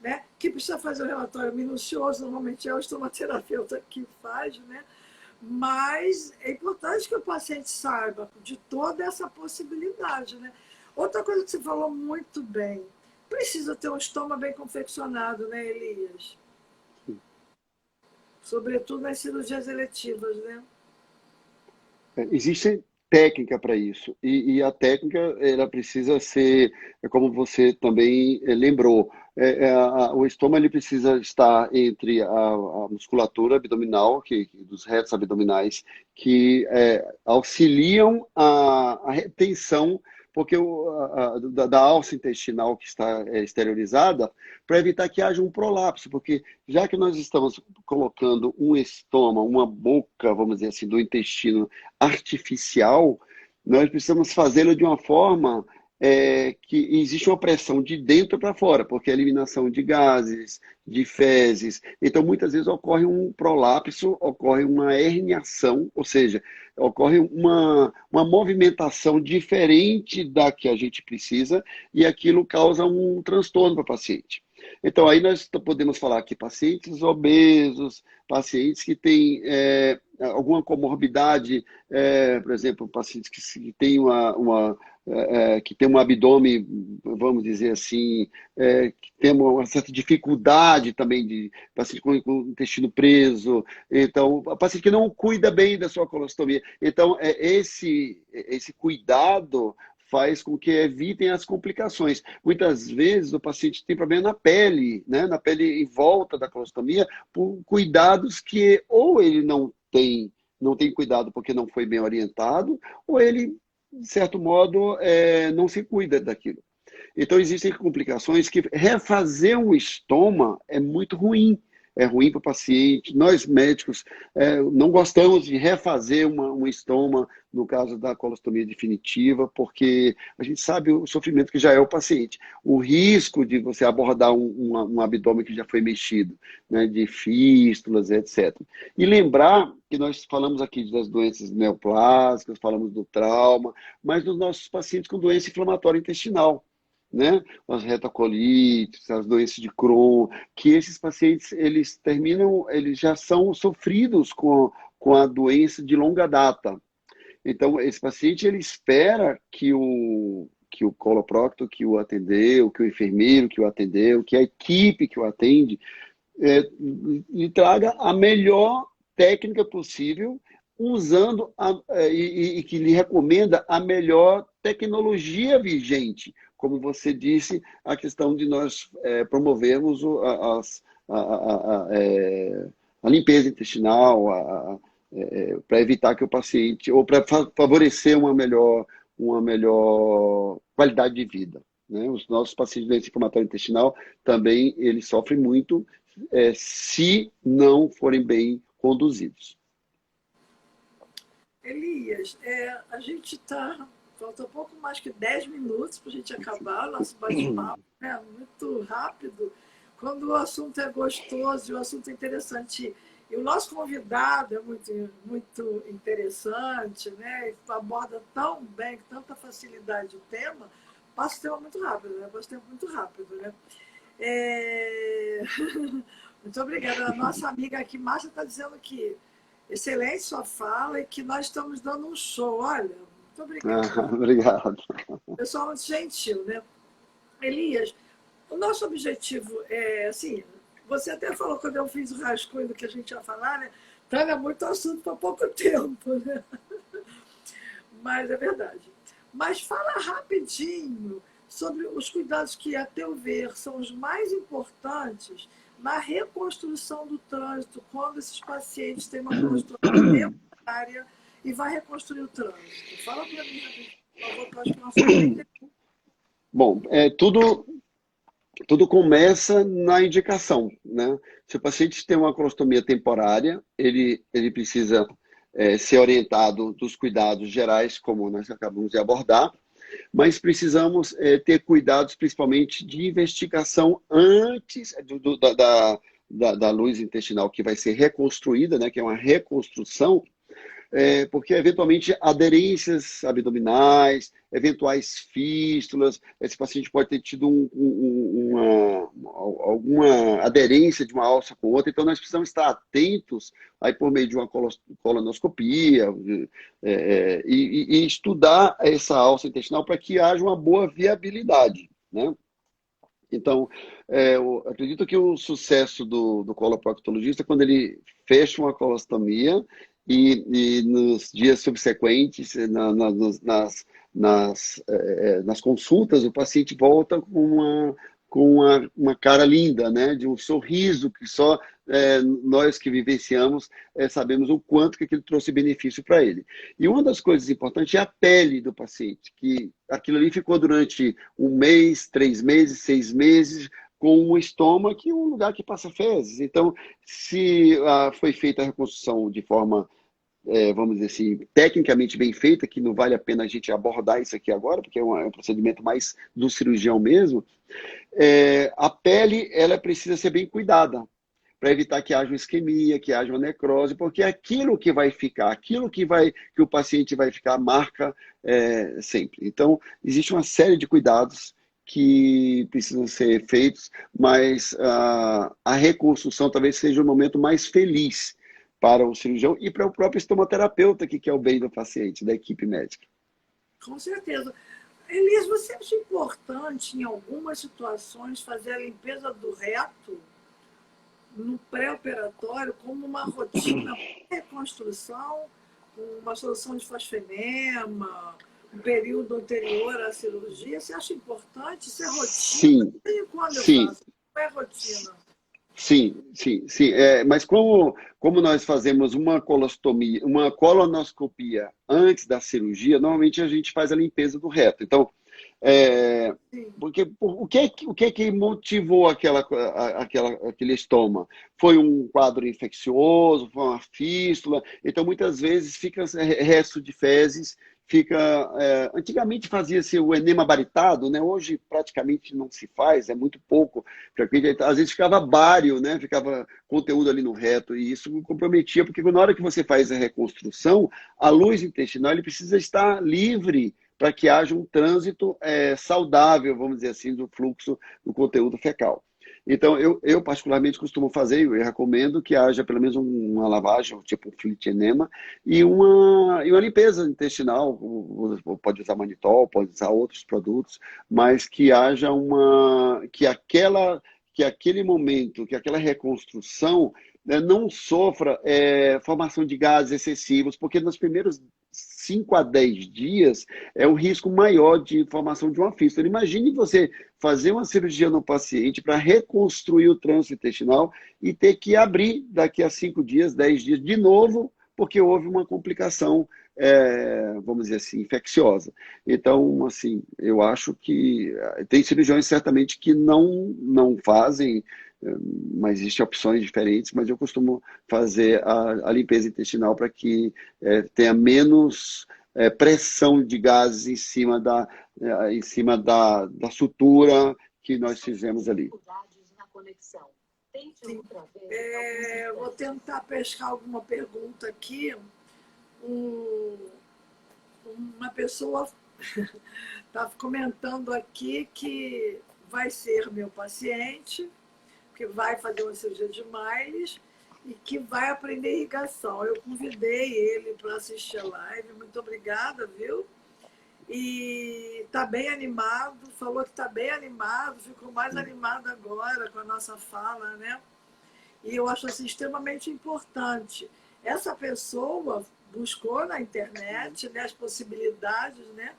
né? Que precisa fazer um relatório minucioso, normalmente é o estomaterapeuta que faz, né? Mas é importante que o paciente saiba de toda essa possibilidade, né? Outra coisa que você falou muito bem, precisa ter um estômago bem confeccionado, né, Elias? Sobretudo nas cirurgias eletivas, né? Existe técnica para isso, e a técnica ela precisa ser, como você também lembrou, o estômago ele precisa estar entre a musculatura abdominal, dos retos abdominais, que auxiliam a retenção, porque da alça intestinal que está exteriorizada, para evitar que haja um prolapso, porque já que nós estamos colocando um estômago, uma boca, vamos dizer assim, do intestino artificial, nós precisamos fazê-lo de uma forma que existe uma pressão de dentro para fora, porque a eliminação de gases, de fezes, então muitas vezes ocorre um prolapso, ocorre uma herniação, ou seja, ocorre uma movimentação diferente da que a gente precisa e aquilo causa um transtorno para o paciente. Então, aí nós podemos falar que pacientes obesos, pacientes que têm alguma comorbidade, por exemplo, pacientes que têm que tem um abdômen, vamos dizer assim, que tem uma certa dificuldade também de paciente com o intestino preso, então, paciente que não cuida bem da sua colostomia. Então, esse cuidado faz com que evitem as complicações. Muitas vezes o paciente tem problema na pele, né? Na pele em volta da colostomia, por cuidados que ou ele não tem cuidado porque não foi bem orientado, ou ele, de certo modo, não se cuida daquilo. Então, existem complicações que refazer um estômago é muito ruim. É ruim para o paciente. Nós, médicos, não gostamos de refazer um estômago no caso da colostomia definitiva, porque a gente sabe o sofrimento que já é o paciente. O risco de você abordar um abdômen que já foi mexido, né, de fístulas, etc. E lembrar que nós falamos aqui das doenças neoplásicas, falamos do trauma, mas dos nossos pacientes com doença inflamatória intestinal, né? As retocolites, as doenças de Crohn, que esses pacientes, eles já são sofridos com a doença de longa data. Então, esse paciente, ele espera que o coloprocto que o atendeu, que o enfermeiro que o atendeu, que a equipe que o atende, lhe traga a melhor técnica possível, usando e que lhe recomenda a melhor tecnologia vigente. Como você disse, a questão de nós promovermos a limpeza intestinal, para evitar que o paciente, ou para favorecer uma melhor qualidade de vida, né? Os nossos pacientes de doença inflamatória intestinal também eles sofrem muito se não forem bem conduzidos. Elias, a gente está. Falta pouco mais que 10 minutos para a gente acabar o nosso bate-papo, né? Muito rápido. Quando o assunto é gostoso e o assunto é interessante. E o nosso convidado é muito, muito interessante, né? Ele aborda tão bem, com tanta facilidade o tema, passa o tempo muito rápido, né? Passa o tempo muito rápido, né? Muito obrigada. A nossa amiga aqui, Márcia, está dizendo que excelente sua fala e que nós estamos dando um show. Olha, muito obrigada. Obrigado. Pessoal muito gentil, né? Elias, o nosso objetivo é, assim, você até falou quando eu fiz o rascunho do que a gente ia falar, né? Traga muito assunto para pouco tempo, né? Mas é verdade. Mas fala rapidinho sobre os cuidados que, a teu ver, são os mais importantes na reconstrução do trânsito, quando esses pacientes têm uma postura temporária e vai reconstruir o trânsito. Fala para mim, por favor, que eu acho que nós somos bem. Bom, tudo tudo começa na indicação, né? Se o paciente tem uma colostomia temporária, ele precisa ser orientado dos cuidados gerais, como nós acabamos de abordar, mas precisamos ter cuidados, principalmente de investigação antes da luz intestinal, que vai ser reconstruída, né, que é uma reconstrução, porque eventualmente aderências abdominais, eventuais fístulas, esse paciente pode ter tido alguma aderência de uma alça com outra, então nós precisamos estar atentos aí por meio de uma colonoscopia e estudar essa alça intestinal para que haja uma boa viabilidade, né? Então, eu acredito que o sucesso do coloproctologista é quando ele fecha uma colostomia e nos dias subsequentes, nas consultas, o paciente volta com uma cara linda, né? De um sorriso que só nós que vivenciamos sabemos o quanto que aquilo trouxe benefício para ele. E uma das coisas importantes é a pele do paciente, que aquilo ali ficou durante 1 mês, 3 meses, 6 meses, com um estômago que é um lugar que passa fezes. Então, se foi feita a reconstrução de forma, vamos dizer assim, tecnicamente bem feita, que não vale a pena a gente abordar isso aqui agora, porque é um procedimento mais do cirurgião mesmo, a pele ela precisa ser bem cuidada para evitar que haja uma isquemia, que haja uma necrose, porque aquilo que vai ficar, que o paciente vai ficar, marca sempre. Então, existe uma série de cuidados que precisam ser feitos, mas a reconstrução talvez seja o momento mais feliz para o cirurgião e para o próprio estomoterapeuta, que quer o bem do paciente, da equipe médica. Com certeza. Elias, você acha importante, em algumas situações, fazer a limpeza do reto no pré-operatório como uma rotina de reconstrução, uma solução de fosfenema, um período anterior à cirurgia? Você acha importante? Isso é rotina? Sim, E quando eu sim. faço? Não é rotina. Sim, sim, sim. Mas como nós fazemos uma colostomia, uma colonoscopia antes da cirurgia, normalmente a gente faz a limpeza do reto. Então, Sim. o que motivou aquele estômago? Foi um quadro infeccioso, foi uma fístula. Então, muitas vezes fica resto de fezes. Antigamente fazia-se o enema baritado, né? Hoje praticamente não se faz, é muito pouco. Às vezes ficava bário, né? Ficava conteúdo ali no reto, e isso comprometia, porque na hora que você faz a reconstrução, a luz intestinal ele precisa estar livre para que haja um trânsito saudável, vamos dizer assim, do fluxo do conteúdo fecal. Então, eu particularmente costumo fazer, eu recomendo que haja pelo menos uma lavagem, tipo um flit enema, e uma limpeza intestinal, pode usar manitol, pode usar outros produtos, mas que haja que aquele momento, que aquela reconstrução, né, não sofra formação de gases excessivos, porque nos primeiros 5 a 10 dias é o risco maior de formação de uma fístula. Imagine você fazer uma cirurgia no paciente para reconstruir o trânsito intestinal e ter que abrir daqui a 5 dias, 10 dias de novo, porque houve uma complicação, vamos dizer assim, infecciosa. Então, assim, eu acho que tem cirurgiões certamente que não fazem, mas existem opções diferentes, mas eu costumo fazer a limpeza intestinal para que tenha menos pressão de gases em cima da sutura que nós fizemos ali. Vou tentar pescar alguma pergunta aqui. Uma pessoa está comentando aqui que vai ser meu paciente, que vai fazer uma cirurgia de Myles e que vai aprender irrigação. Eu convidei ele para assistir a live. Muito obrigada, viu? E está bem animado, falou que está bem animado, ficou mais animado agora com a nossa fala, né? E eu acho assim, extremamente importante. Essa pessoa buscou na internet, né, as possibilidades, né?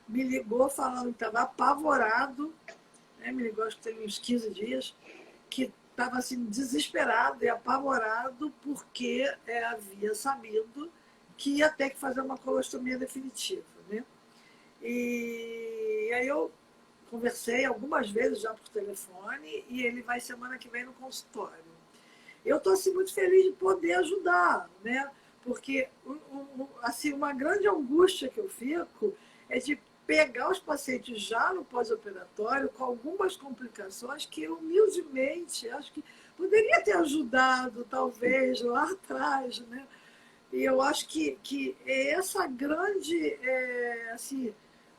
Me ligou falando que estava apavorado, né? Me ligou acho que tem uns 15 dias, que estava assim, desesperado e apavorado porque havia sabido que ia ter que fazer uma colostomia definitiva, né? E aí eu conversei algumas vezes já por telefone e ele vai semana que vem no consultório. Eu estou assim, muito feliz de poder ajudar, né? Porque assim, uma grande angústia que eu fico é de pegar os pacientes já no pós-operatório com algumas complicações que eu, humildemente, acho que poderia ter ajudado, talvez, lá atrás, né? E eu acho que é essa grande assim,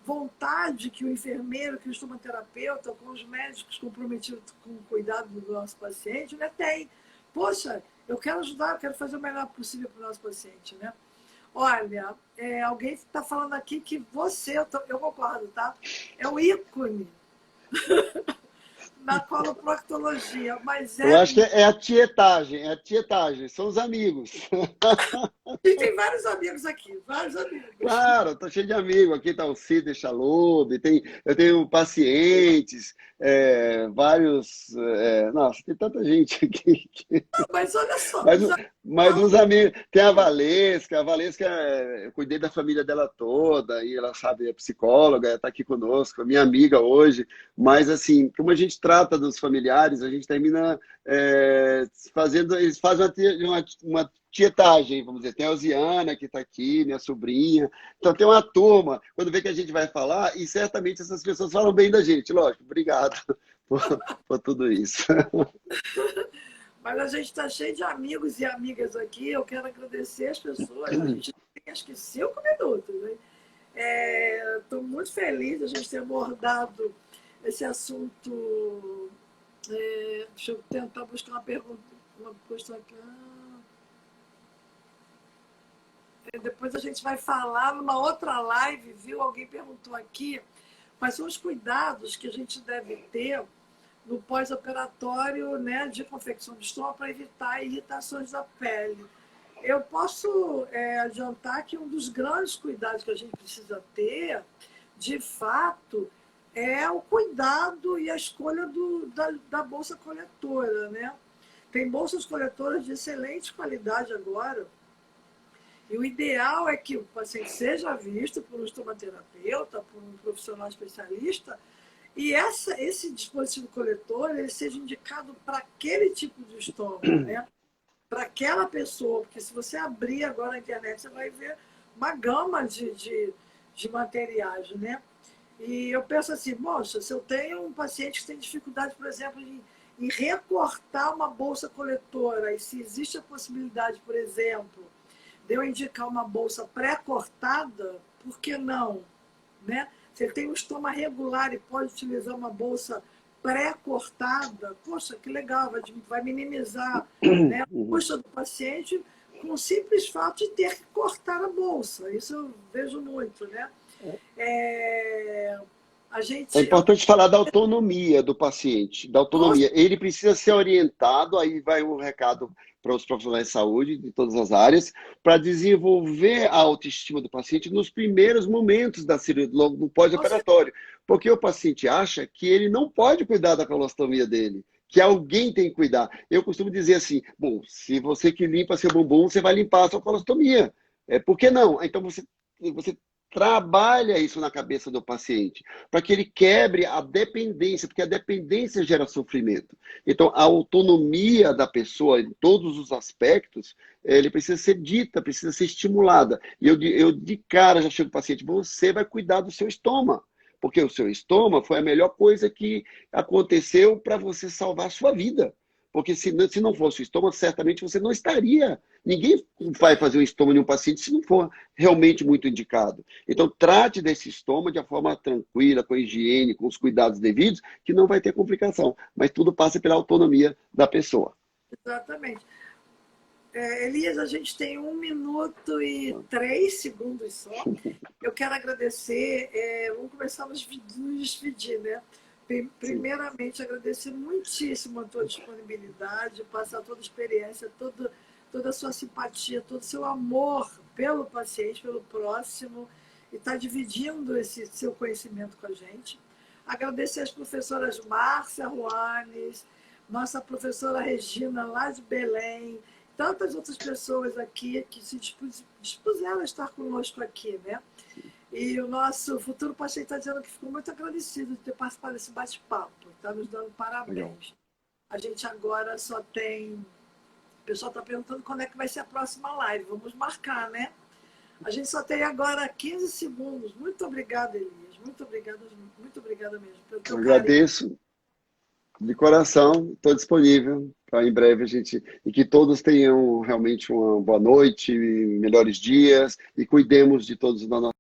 vontade que o enfermeiro, que o estomaterapeuta, com os médicos comprometidos com o cuidado do nosso paciente, né, tem. Poxa, eu quero ajudar, eu quero fazer o melhor possível para o nosso paciente, né? Olha, alguém está falando aqui que você, eu concordo, tá? É o ícone na coloproctologia, mas Eu acho que é a tietagem, são os amigos. e tem vários amigos aqui, vários amigos. Claro, estou cheio de amigos. Aqui está o Cid Chalub, eu tenho pacientes, vários. Nossa, tem tanta gente aqui. Mas olha só, Mas, os mas uns amigos. Tem a Valesca, eu cuidei da família dela toda, e ela sabe, é psicóloga, está aqui conosco, é minha amiga hoje. Mas, assim, como a gente trata dos familiares, a gente termina fazendo. Eles fazem uma tietagem, vamos dizer. Tem a Osiana, que está aqui, minha sobrinha. Então, tem uma turma, quando vê que a gente vai falar, e certamente essas pessoas falam bem da gente, lógico. Obrigado por tudo isso. Mas a gente está cheio de amigos e amigas aqui. Eu quero agradecer as pessoas. A gente tem acho que 5 minutos, né? Estou muito feliz de a gente ter abordado esse assunto. Deixa eu tentar buscar uma pergunta, uma questão aqui. Depois a gente vai falar numa outra live, viu? Alguém perguntou aqui quais são os cuidados que a gente deve ter no pós-operatório, né, de confecção de estômago para evitar irritações da pele. Eu posso adiantar que um dos grandes cuidados que a gente precisa ter, de fato, é o cuidado e a escolha da bolsa coletora, né? Tem bolsas coletoras de excelente qualidade agora, e o ideal é que o paciente seja visto por um estomaterapeuta, por um profissional especialista, e esse dispositivo coletor ele seja indicado para aquele tipo de estômago, né? Para aquela pessoa, porque se você abrir agora na internet, você vai ver uma gama de materiais, né? E eu penso assim, moça, se eu tenho um paciente que tem dificuldade, por exemplo, em recortar uma bolsa coletora, e se existe a possibilidade, por exemplo, de eu indicar uma bolsa pré-cortada, por que não? Né? Se ele tem um estômago regular e pode utilizar uma bolsa pré-cortada, poxa, que legal, vai minimizar, né, o custo do paciente com o simples fato de ter que cortar a bolsa. Isso eu vejo muito, né? É importante falar da autonomia do paciente, da autonomia. Ele precisa ser orientado, aí vai um recado para os profissionais de saúde de todas as áreas, para desenvolver a autoestima do paciente nos primeiros momentos da cirurgia, logo no pós-operatório. Porque o paciente acha que ele não pode cuidar da colostomia dele, que alguém tem que cuidar. Eu costumo dizer assim, bom, se você que limpa seu bumbum, você vai limpar a sua colostomia. Por que não? Então você trabalha isso na cabeça do paciente, para que ele quebre a dependência, porque a dependência gera sofrimento. Então, a autonomia da pessoa, em todos os aspectos, ele precisa ser dita, precisa ser estimulada. E eu de cara já chego para o paciente, você vai cuidar do seu estômago, porque o seu estômago foi a melhor coisa que aconteceu para você salvar a sua vida. Porque se não fosse o estômago, certamente você não estaria. Ninguém vai fazer um estômago em um paciente se não for realmente muito indicado. Então, trate desse estômago de uma forma tranquila, com higiene, com os cuidados devidos, que não vai ter complicação. Mas tudo passa pela autonomia da pessoa. Exatamente. Elias, a gente tem 1 minuto e 3 segundos só. Eu quero agradecer. Vamos começar a nos despedir, né? Primeiramente, agradecer muitíssimo a tua disponibilidade, passar toda a experiência, toda a sua simpatia, todo o seu amor pelo paciente, pelo próximo, e estar dividindo esse seu conhecimento com a gente. Agradecer às professoras Márcia Ruanes, nossa professora Regina, lá de Belém, tantas outras pessoas aqui que se dispuseram a estar conosco aqui, né? E o nosso futuro paciente está dizendo que ficou muito agradecido de ter participado desse bate-papo. Está nos dando Legal. parabéns. A gente agora só tem. O pessoal está perguntando quando é que vai ser a próxima live. Vamos marcar, né? A gente só tem agora 15 segundos. Muito obrigada, Elias. Muito obrigada mesmo pelo teu carinho. Agradeço de coração, estou disponível para em breve a gente. E que todos tenham realmente uma boa noite, melhores dias e cuidemos de todos nós.